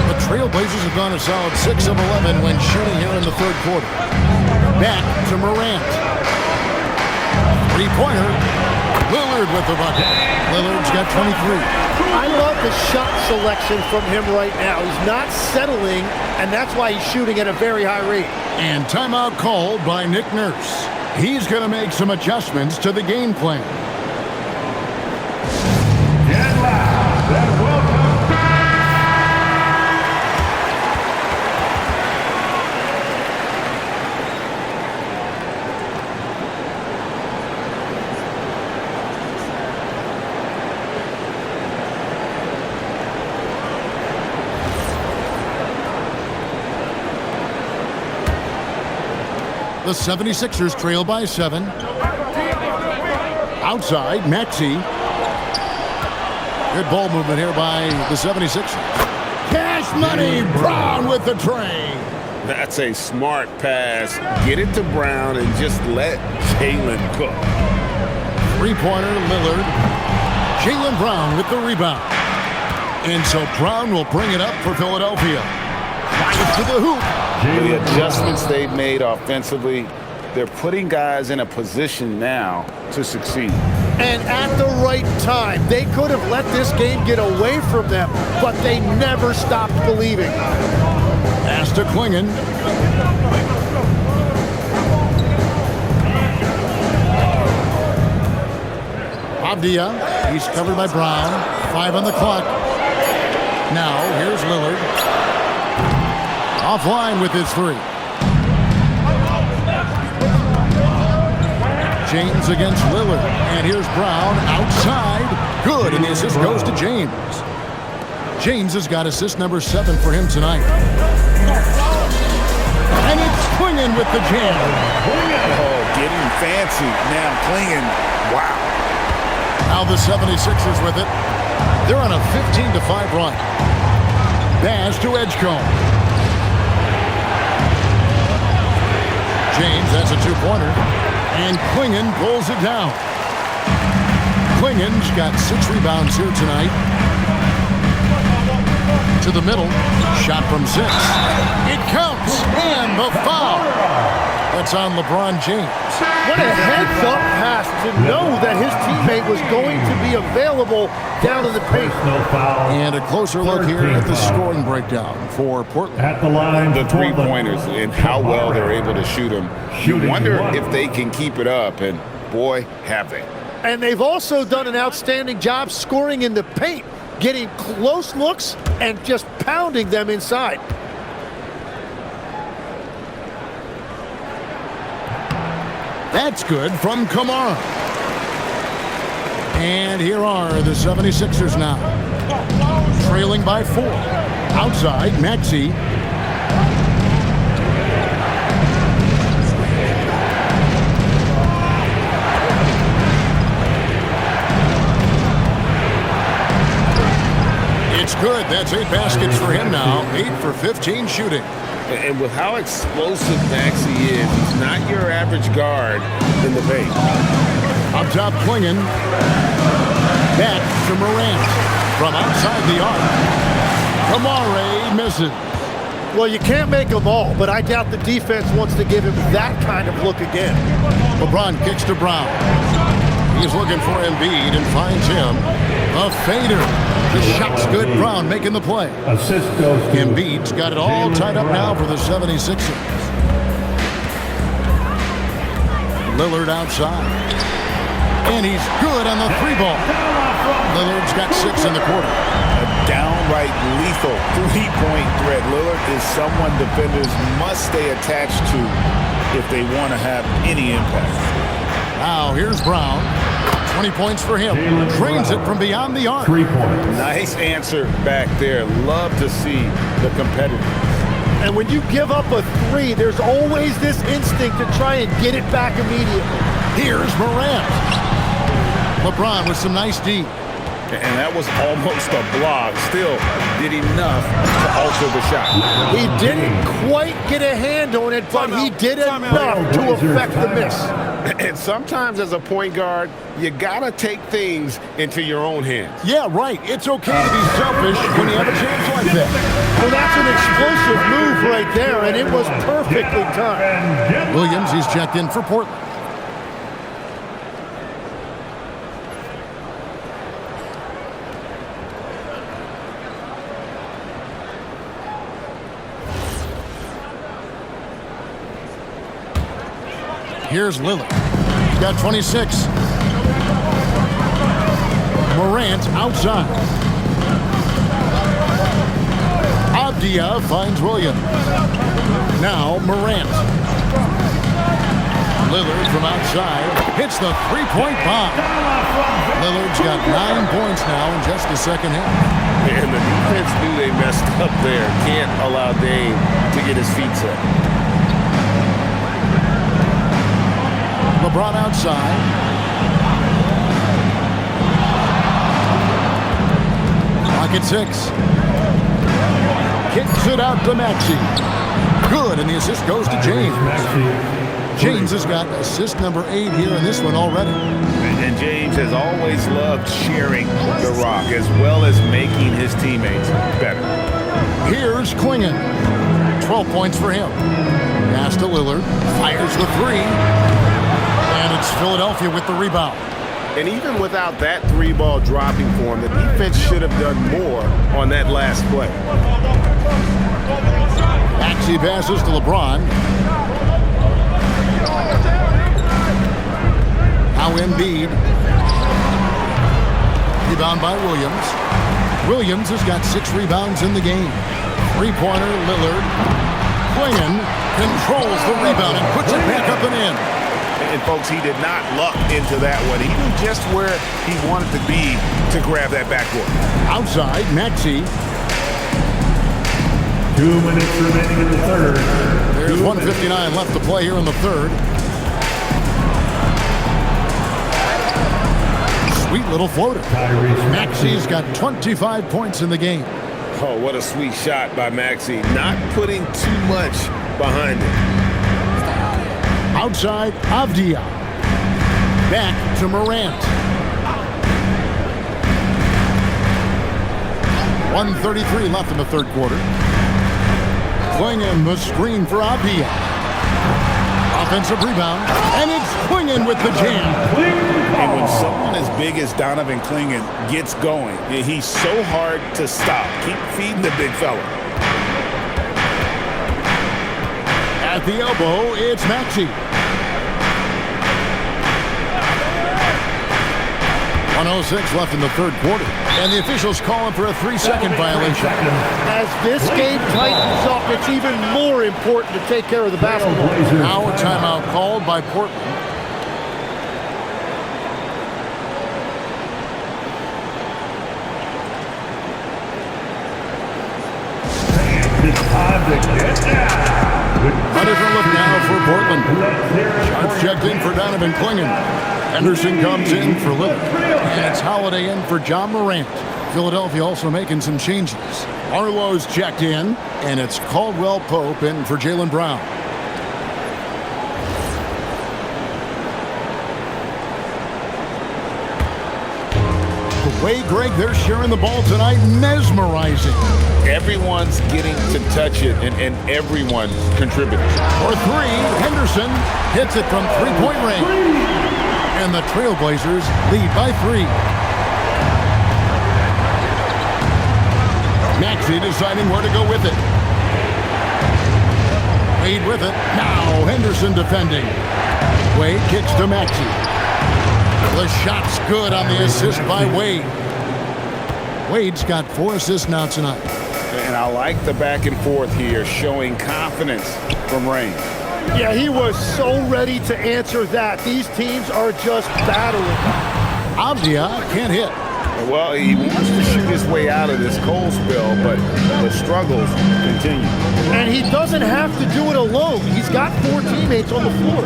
The Trailblazers have gone a solid 6 of 11 when shooting here in the third quarter. Back to Morant. Three-pointer. Lillard with the bucket. Lillard's got 23. I love the shot selection from him right now. He's not settling, and that's why he's shooting at a very high rate. And timeout called by Nick Nurse. He's going to make some adjustments to the game plan. Get loud and welcome. The 76ers trail by 7. Outside, Maxey. Good ball movement here by the 76ers. Cash money, Brown with the tray. That's a smart pass. Get it to Brown and just let Jalen cook. Three-pointer, Lillard. Jalen Brown with the rebound. And so Brown will bring it up for Philadelphia. Right to the hoop. The adjustments they've made offensively, they're putting guys in a position now to succeed. And at the right time, they could have let this game get away from them, but they never stopped believing. Pass to Klingon. Abdia, he's covered by Brown. 5 on the clock. Now, here's Lillard. Offline with his 3. James against Lillard. And here's Brown outside. Good, and the assist goes to James. James has got assist number 7 for him tonight. And it's Klingon with the jam. Oh, getting fancy. Now Klingon. Wow. Now the 76ers with it. They're on a 15-5 run. Bass to Edgecombe. James, that's a 2-pointer. And Klingon pulls it down. Klingon's got 6 rebounds here tonight. To the middle. Shot from 6. It counts. And the foul. That's on LeBron James. What a heads-up pass to know that his teammate was going to be available down in the paint. No foul. And a closer look here at the scoring breakdown for Portland. At the line, The three-pointers and how well they're able to shoot them. You Shooting wonder one. if they can keep it up, and boy, have they. And they've also done an outstanding job scoring in the paint, getting close looks and just pounding them inside. That's good from Kamara. And here are the 76ers now. Trailing by 4. Outside, Maxey. It's good. That's 8 baskets for him now. 8 for 15 shooting. And with how explosive Maxey is, he's not your average guard in the paint. Up top, Klingon. Back to Morant. From outside the arc. Kamara misses. Well, you can't make them all, but I doubt the defense wants to give him that kind of look again. LeBron kicks to Brown. He's looking for Embiid and finds him. A fader. The shot's good. Brown making the play. Assist goes to Embiid's got it all tied up now for the 76ers. Lillard outside. And he's good on the 3-ball. Lillard's got 6 in the quarter. A downright lethal three-point threat. Lillard is someone defenders must stay attached to if they want to have any impact. Now here's Brown. 20 points for him. Drains it from beyond the arc. 3 points. Nice answer back there. Love to see the competitor. And when you give up a 3, there's always this instinct to try and get it back immediately. Here's Morant. LeBron with some nice D. And that was almost a block. Still did enough to alter the shot. He didn't quite get a hand on it, but he did enough to affect the miss. And sometimes as a point guard, you gotta take things into your own hands. Yeah, right. It's okay to be selfish when you have a chance like that. Well, that's an explosive move right there, and it was perfectly timed. Williams, he's checked in for Portland. Here's Lillard. He's got 26. Morant outside. Abdia finds Williams. Now Morant. Lillard from outside hits the three-point bomb. Lillard's got 9 points now in just the second half. And the defense knew they messed up there. Can't allow Dame to get his feet set. LeBron outside. Clock at 6. Kicks it out to Maxey. Good, and the assist goes to James. James has got assist number 8 here in this one already. And James has always loved sharing the rock as well as making his teammates better. Here's Klingon. 12 points for him. Pass to Lillard. Fires the 3. And it's Philadelphia with the rebound. And even without that 3-ball dropping for him, the defense should have done more on that last play. Maxey passes to LeBron. Now Embiid. Rebound by Williams. Williams has got 6 rebounds in the game. 3-pointer, Lillard. Klingon controls the rebound and puts it back up and in. And folks, he did not luck into that one. He knew just where he wanted to be to grab that backboard. Outside, Maxey. 2 minutes remaining in the third. There's 1:59 left to play here in the third. Sweet little floater. Maxey's got 25 points in the game. Oh, what a sweet shot by Maxey. Not putting too much behind it. Outside, Avdia. Back to Morant. 1:33 left in the third quarter. Klingon the screen for Avdia. Offensive rebound, and it's Klingon with the jam. And when someone as big as Donovan Klingon gets going, he's so hard to stop. Keep feeding the big fella. At the elbow, it's Maxey. 1:06 left in the third quarter. And the officials calling for a 3-second violation. As this game tightens up, it's even more important to take care of the basketball. Now a timeout called by Portland. It's time to get down. A different look now for Portland. Shots checked in for Donovan Klingon. Henderson comes in for Lillard. And it's Holiday in for John Morant. Philadelphia also making some changes. Arlo's checked in, and it's Caldwell Pope in for Jaylen Brown. The way, Greg, they're sharing the ball tonight, mesmerizing. Everyone's getting to touch it, and everyone contributing. For 3, Henderson hits it from three-point range. And the Trailblazers lead by 3. Maxey deciding where to go with it. Wade with it. Now Henderson defending. Wade kicks to Maxey. The shot's good on the assist by Wade. Wade's got 4 assists now tonight. And I like the back and forth here, showing confidence from Rain. Yeah, he was so ready to answer that. These teams are just battling. Avdia can't hit. Well, he wants to shoot his way out of this cold spell, but the struggles continue. And he doesn't have to do it alone. He's got 4 teammates on the floor.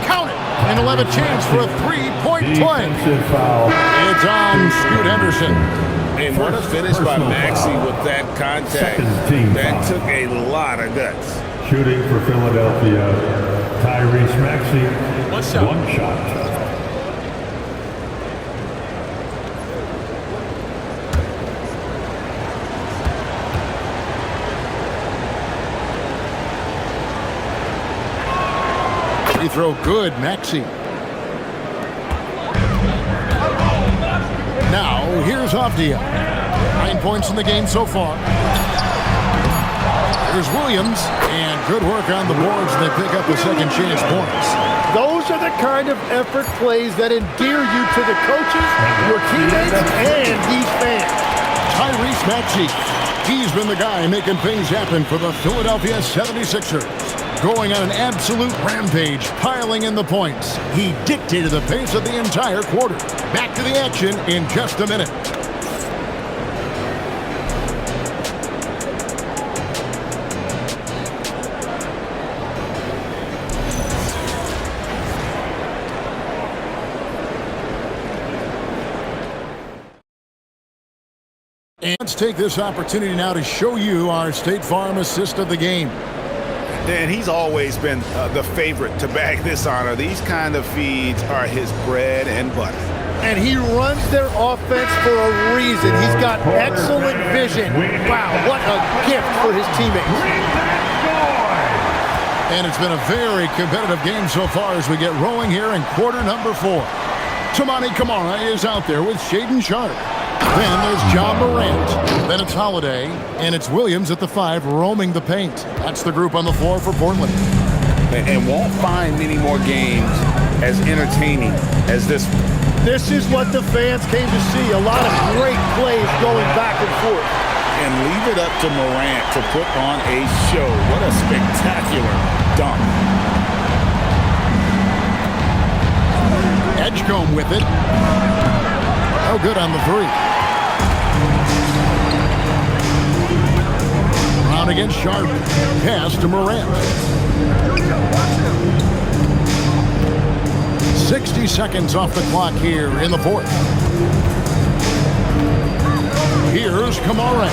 Count it! And he'll have a chance for a 3-point play. It's on Scoot Henderson. And what a finish by Maxey with that contact. That took a lot of guts. Shooting for Philadelphia, Tyrese Maxey. One shot. Free throw good, Maxey. Now, here's Avdia. 9 points in the game so far. Here's Williams, and good work on the boards. They pick up the second chance points. Those are the kind of effort plays that endear you to the coaches, your teammates, and these fans. Tyrese Maxey. He's been the guy making things happen for the Philadelphia 76ers. Going on an absolute rampage, piling in the points. He dictated the pace of the entire quarter. Back to the action in just a minute. And let's take this opportunity now to show you our State Farm assist of the game. And he's always been the favorite to bag this honor. These kind of feeds are his bread and butter. And he runs their offense for a reason. He's got excellent vision. Wow, what a gift for his teammates. And it's been a very competitive game so far as we get rolling here in quarter number 4. Tamani Kamara is out there with Shaedon Sharpe. Then there's John Morant. Then it's Holiday. And it's Williams at the 5 roaming the paint. That's the group on the floor for Portland. And won't find many more games as entertaining as this one. This is what the fans came to see. A lot of great plays going back and forth. And leave it up to Morant to put on a show. What a spectacular dunk. Edgecombe with it. Oh, good on the 3. Brown against Sharpe. Pass to Morant. 60 seconds off the clock here in the 4th. Here's Kamara.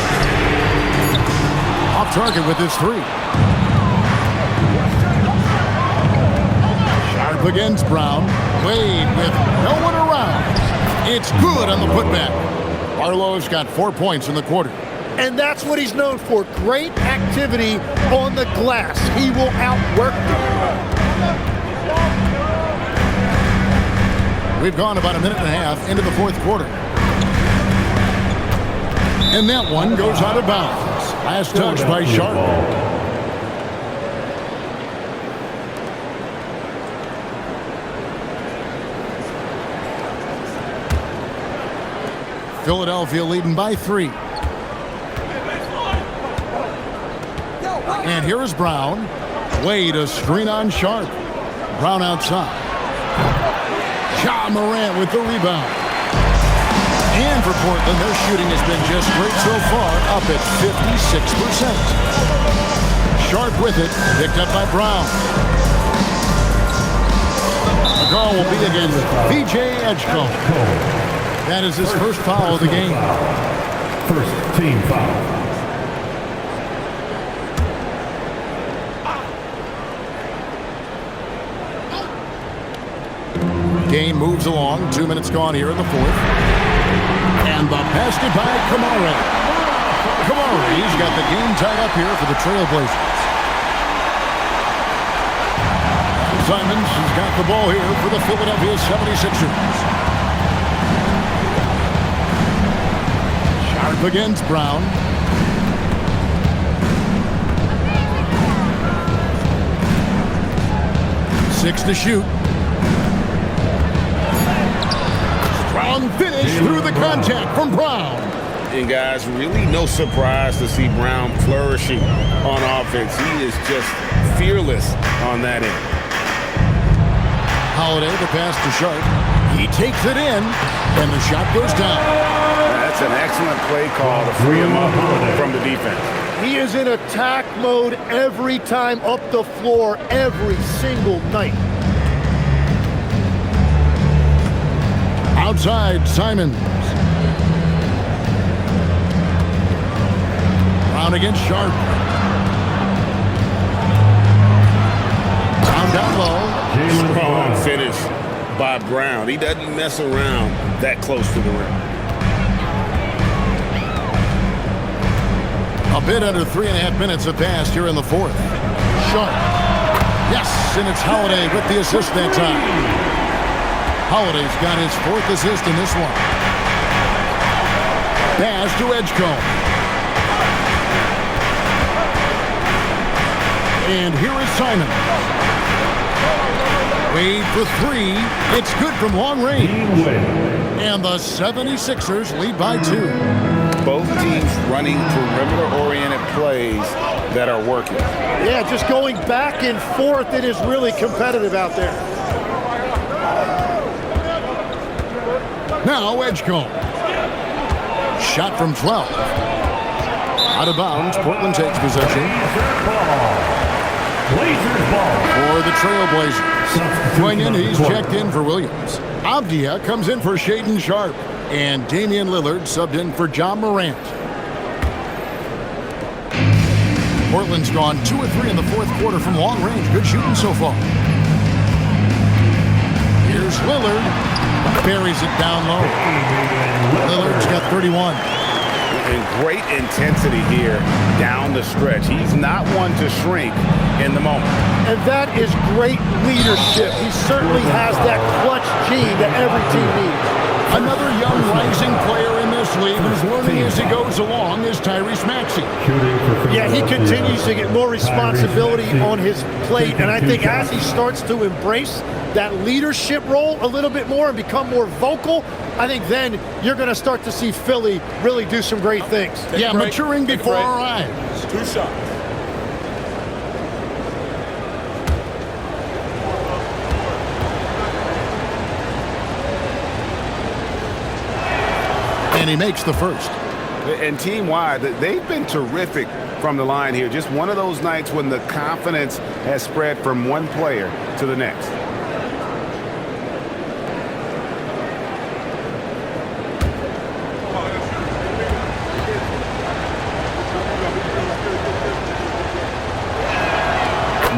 Off target with his 3. Sharpe against Brown. Wade with no one around. It's good on the putback. Barlow's got 4 points in the quarter. And that's what he's known for. Great activity on the glass. He will outwork them. We've gone about a minute and a half into the 4th quarter. And that one goes out of bounds. Last touch by Sharpe. Philadelphia leading by 3. And here is Brown. Wade a screen on Sharpe. Brown outside. Ja Morant with the rebound. And for Portland, their shooting has been just great so far, up at 56%. Sharpe with it, picked up by Brown. The call will be against VJ Edgecombe. That is his first foul of the game. First team foul. Game moves along. 2 minutes gone here in the 4th. And the basket by Kamara. Kamara, he's got the game tied up here for the Trailblazers. Simons has got the ball here for the Philadelphia 76ers. Sharpe against Brown. Six to shoot. Strong finish through the contact from Brown. And guys, really no surprise to see Brown flourishing on offense. He is just fearless on that end. Holiday, the pass to Sharp. He takes it in, and the shot goes down. That's an excellent play call to free him up from the defense. He is in attack mode every time up the floor, every single night. Outside, Simons. Brown against Sharp. Down low. Strong finish by Brown. He doesn't mess around that close to the rim. A bit under 3.5 minutes have passed here in the fourth. Sharp. Yes, and it's Holiday with the assist that time. Holiday's got his 4th assist in this one. Pass to Edgecombe. And here is Simon. Wade for 3. It's good from long range. And the 76ers lead by 2. Both teams running perimeter-oriented plays that are working. Yeah, just going back and forth. It is really competitive out there. Now Edgecombe. Shot from 12. Out of bounds. Portland takes possession. Blazers ball. For the Trailblazers. Going in, he's checked in for Williams. Avdia comes in for Shaedon Sharp. And Damian Lillard subbed in for John Morant. Portland's gone 2 of 3 in the fourth quarter from long range. Good shooting so far. Here's Lillard. Buries it down low. Lillard's got 31. And great intensity here down the stretch. He's not one to shrink in the moment. And that is great leadership. He certainly has that clutch gene that every team needs. Another young rising player in this league who's learning as he goes along is Tyrese Maxey. Yeah, he continues to get more responsibility on his plate, and I think as he starts to embrace that leadership role a little bit more and become more vocal, I think then you're going to start to see Philly really do some great things. Yeah, maturing before our eyes. 2 shots. And he makes the first. And team-wide, they've been terrific from the line here. Just one of those nights when the confidence has spread from one player to the next.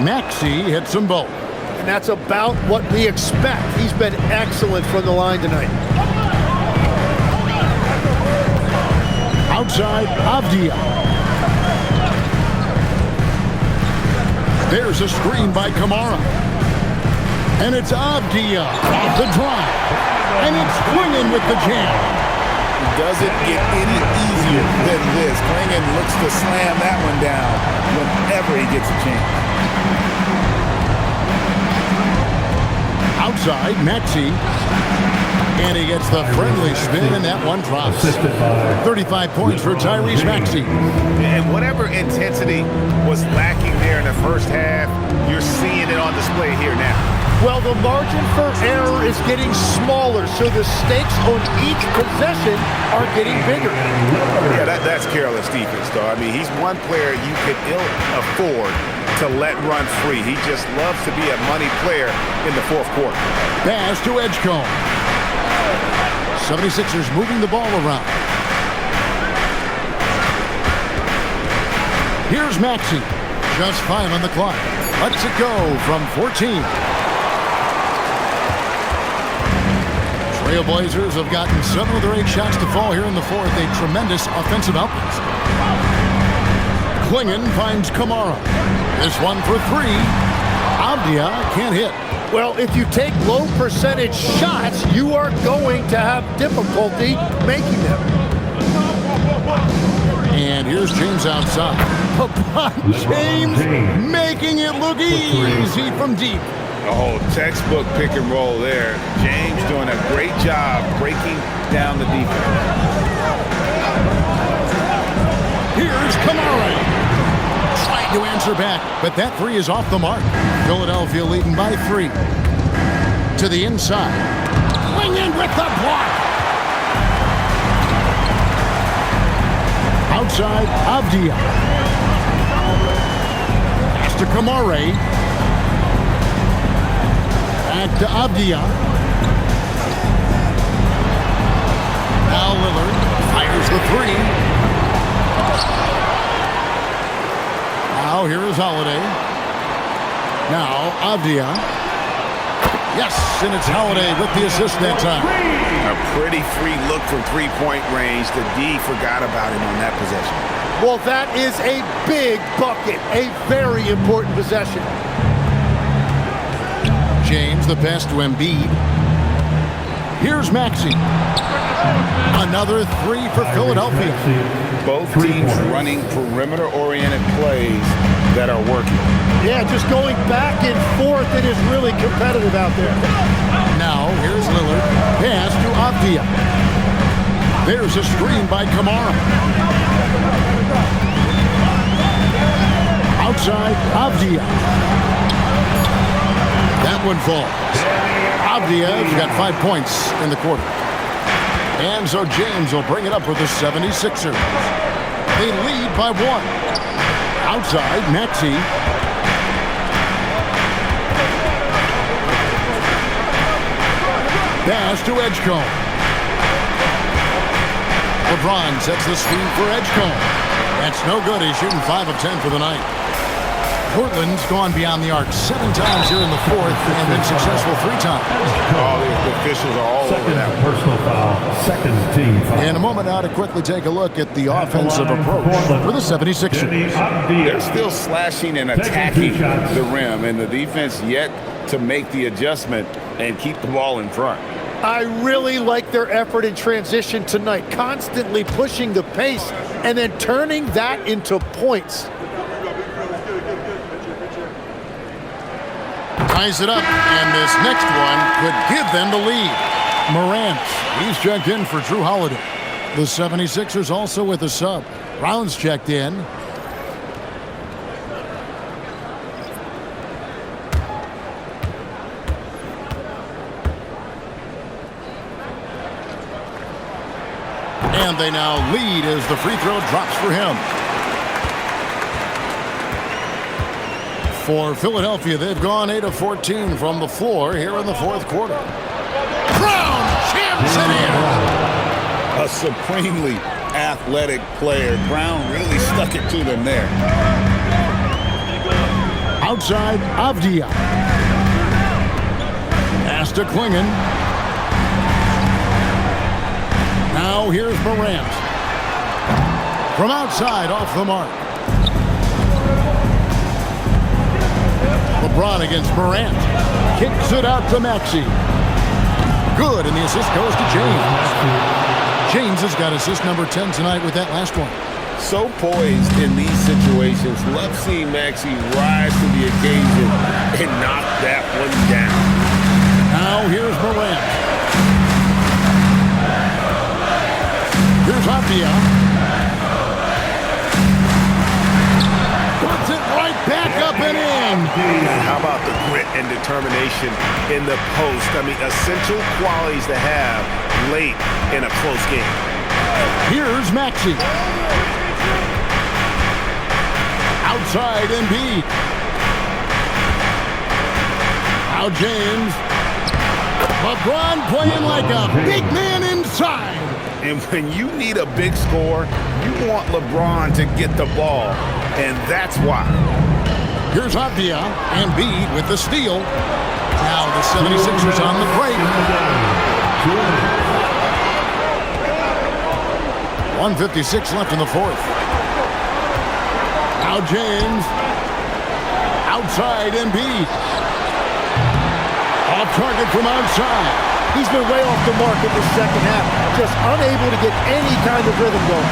Maxey hits them both. And that's about what we expect. He's been excellent from the line tonight. Outside, Avdia. There's a screen by Kamara. And it's Avdia off the drive. And it's Clingan with the jam. Doesn't get any easier than this. Clingan looks to slam that one down whenever he gets a chance. Outside, Maxey. And he gets the friendly spin, and that one drops. 35 points for Tyrese Maxey. And whatever intensity was lacking there in the first half, you're seeing it on display here now. Well, the margin for error is getting smaller, so the stakes on each possession are getting bigger. Yeah, that's careless defense, though. I mean, he's one player you could ill afford to let run free. He just loves to be a money player in the fourth quarter. Pass to Edgecombe. 76ers moving the ball around. Here's Maxey. Just 5 on the clock. Lets it go from 14. Trailblazers have gotten 7 of their 8 shots to fall here in the fourth. A tremendous offensive outburst. Clingan finds Kamara. This one for 3. Avdia can't hit. Well, if you take low percentage shots, you are going to have difficulty making them. And here's James outside. James making it look easy from deep. Oh, textbook pick and roll there. James doing a great job breaking down the defense. Here's Kamara. Trying to answer back, but that 3 is off the mark. Philadelphia leading by 3. to the inside. Swing in with the block. Outside, Avdia. Pass to Kamare. Back to Avdia. Now Lillard fires the three. Now here is Holiday. Now Avdia. Yes, and it's Holiday with the assist that time. A pretty free look from three-point range. The D forgot about him on that possession. Well, that is a big bucket, a very important possession. James, the pass to Embiid. Here's Maxey. Another three for Philadelphia. Both teams running perimeter-oriented plays that are working. Yeah, just going back and forth. It is really competitive out there. Now, here's Lillard. Pass to Avdia. There's a screen by Kamara. Outside, Avdia. That one falls. Avdia's got 5 points in the quarter. And so James will bring it up with the 76ers. They lead by 1. Outside, Maxey. Pass to Edgecombe. LeBron sets the screen for Edgecombe. That's no good. He's shooting 5 of 10 for the night. Portland's gone beyond the arc 7 times here in the fourth and been successful 3 times. All the officials are all over that. Personal foul, second team foul. In a moment now to quickly take a look at the offensive approach for the 76ers. They're still slashing and attacking the rim, and the defense yet to make the adjustment and keep the ball in front. I really like their effort in transition tonight, constantly pushing the pace and then turning that into points. Ties it up, and this next one could give them the lead. Morant, he's checked in for Drew Holiday. The 76ers also with a sub. Brown's checked in. And they now lead as the free throw drops for him. For Philadelphia, they've gone 8 of 14 from the floor here in the fourth quarter. Brown jams it in. A supremely athletic player. Brown really stuck it to them there. Outside, Avdia. Pass to Klingon. Now here's Morant. From outside, off the mark. LeBron against Morant. Kicks it out to Maxey. Good, and the assist goes to James. James has got assist number 10 tonight with that last one. So poised in these situations. Love seeing Maxey rise to the occasion and knock that one down. Now here's Morant. Here's Avdia. Puts it right back up and in. How about the grit and determination in the post? I mean, essential qualities to have late in a close game. Here's Maxey. Outside Embiid. Now James. LeBron playing like a big man inside. And when you need a big score, you want LeBron to get the ball, and that's why. Here's Avdia. Embiid with the steal. Now the 76ers on the break. 1:56 left in the fourth. Now James. Outside Embiid. Off target from outside. He's been way off the mark in the second half, just unable to get any kind of rhythm going.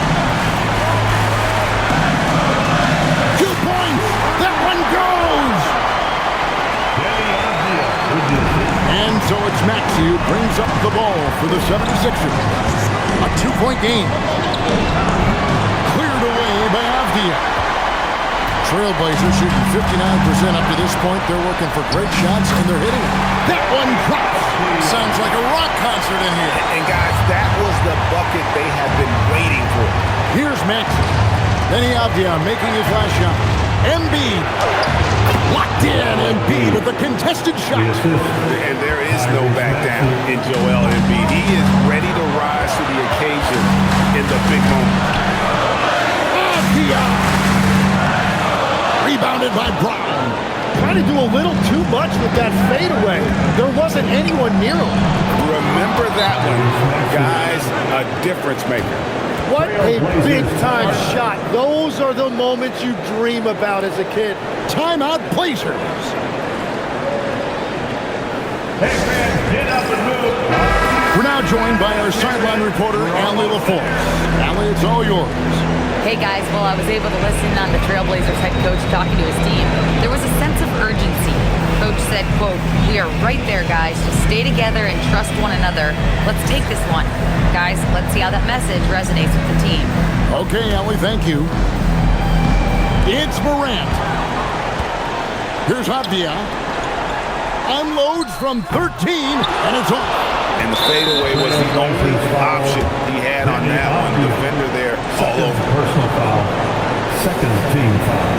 2 points. That one goes. And so it's Maxey who brings up the ball for the 76ers. A 2-point game. Cleared away by Avdia. Trailblazers shooting 59% up to this point. They're working for great shots, and they're hitting them. That one drops. Sounds like a rock concert in here. And guys, that was the bucket they have been waiting for. Here's Maxey. Then Avdia making his last shot. Embiid. Locked in. Embiid with the contested shot. And there is no back down in Joel Embiid. He is ready to rise to the occasion in the big moment. Avdia. Rebounded by Brown. Trying to do a little too much with that fadeaway. There wasn't anyone near him. Remember that one, guys, a difference maker. What a big-time shot. Those are the moments you dream about as a kid. Timeout Blazers. Hey, man, get up and move. We're now joined by our sideline reporter, Allie LaForce. Allie, it's all yours. Hey guys, well, I was able to listen on the Trailblazers head coach talking to his team. There was a sense of urgency. Coach said, quote, "We are right there, guys. Just stay together and trust one another. Let's take this one. Guys, let's see how that message resonates with the team." Okay, Allie, thank you. It's Morant. Here's Avdia. Unloads from 13, and it's off. And the fadeaway was the only option he had on that one. Defender there all over. Personal foul. Second team foul.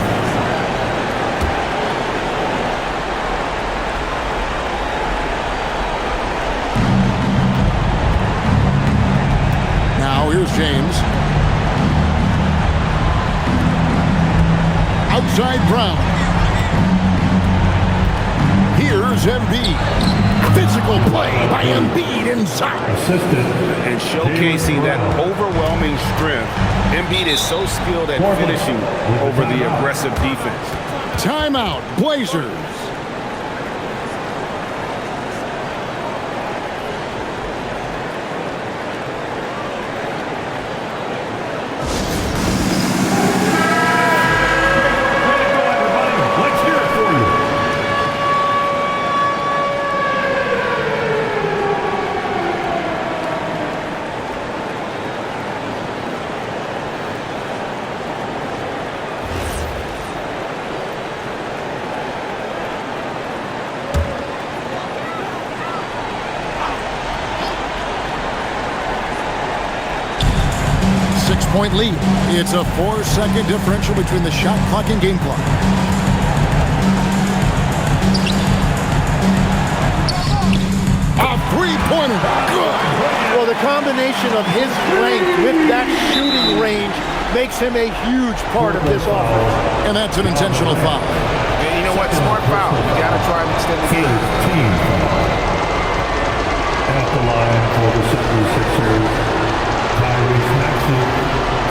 Now here's James. Outside Brown. Here's Embiid. Physical play by Embiid inside. Assisted. And showcasing that overwhelming strength. Embiid is so skilled at finishing over the aggressive defense. Timeout, Blazers. Let's hear it for you. Six-point lead. It's a 4-second differential between the shot clock and game clock. A three-pointer. Good. Well, the combination of his length with that shooting range makes him a huge part of this offense. And that's an intentional foul. And you know what? Smart foul. You got to try and extend the game. Team foul. At the line for the 76ers. Tyrese Maxey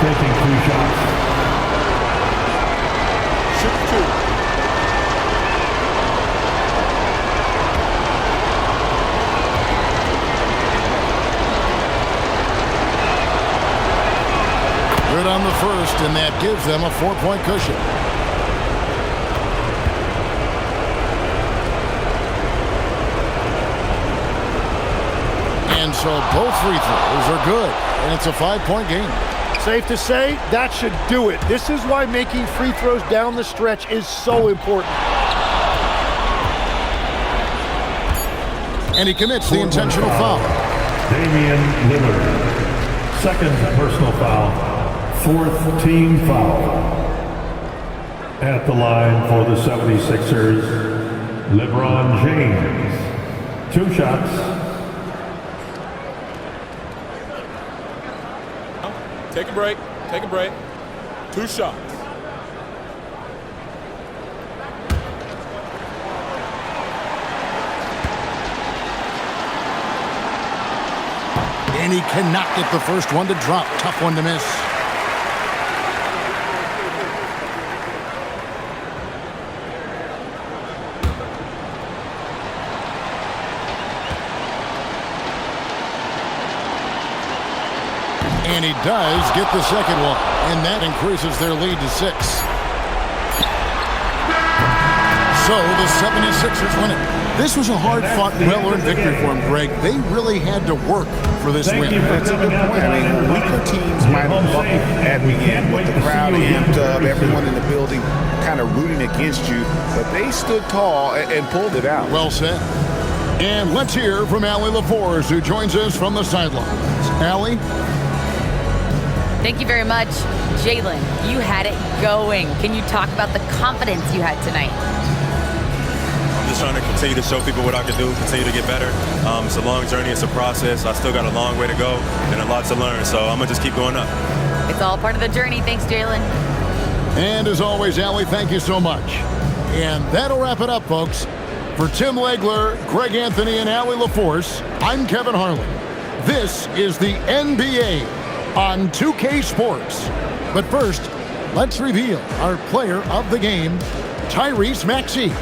taking 2 shots. Shoot 2. Good on the first, and that gives them a 4-point cushion. And so both free throws are good, and it's a 5-point game. Safe to say, that should do it. This is why making free throws down the stretch is so important. And he commits the intentional foul. Damian Lillard. Second personal foul. 4th team foul. At the line for the 76ers, LeBron James. 2 shots. Take a break. Take a break. 2 shots. And he cannot get the first one to drop. Tough one to miss. And he does get the second one. And that increases their lead to 6. So the 76ers win it. This was a hard-fought, well-earned victory for them, Greg. They really had to work for this win. That's a good point. I mean, weaker teams might have buckled at the end, but the crowd amped up, everyone in the building kind of rooting against you, but they stood tall and pulled it out. Well said. And let's hear from Allie LaForce, who joins us from the sidelines. Allie? Thank you very much. Jalen, you had it going. Can you talk about the confidence you had tonight? I'm just trying to continue to show people what I can do, continue to get better. It's a long journey. It's a process. I still got a long way to go and a lot to learn, so I'm going to just keep going up. It's all part of the journey. Thanks, Jalen. And as always, Allie, thank you so much. And that'll wrap it up, folks. For Tim Legler, Greg Anthony, and Allie LaForce, I'm Kevin Harlan. This is the NBA on 2K Sports. But first, let's reveal our player of the game, Tyrese Maxey.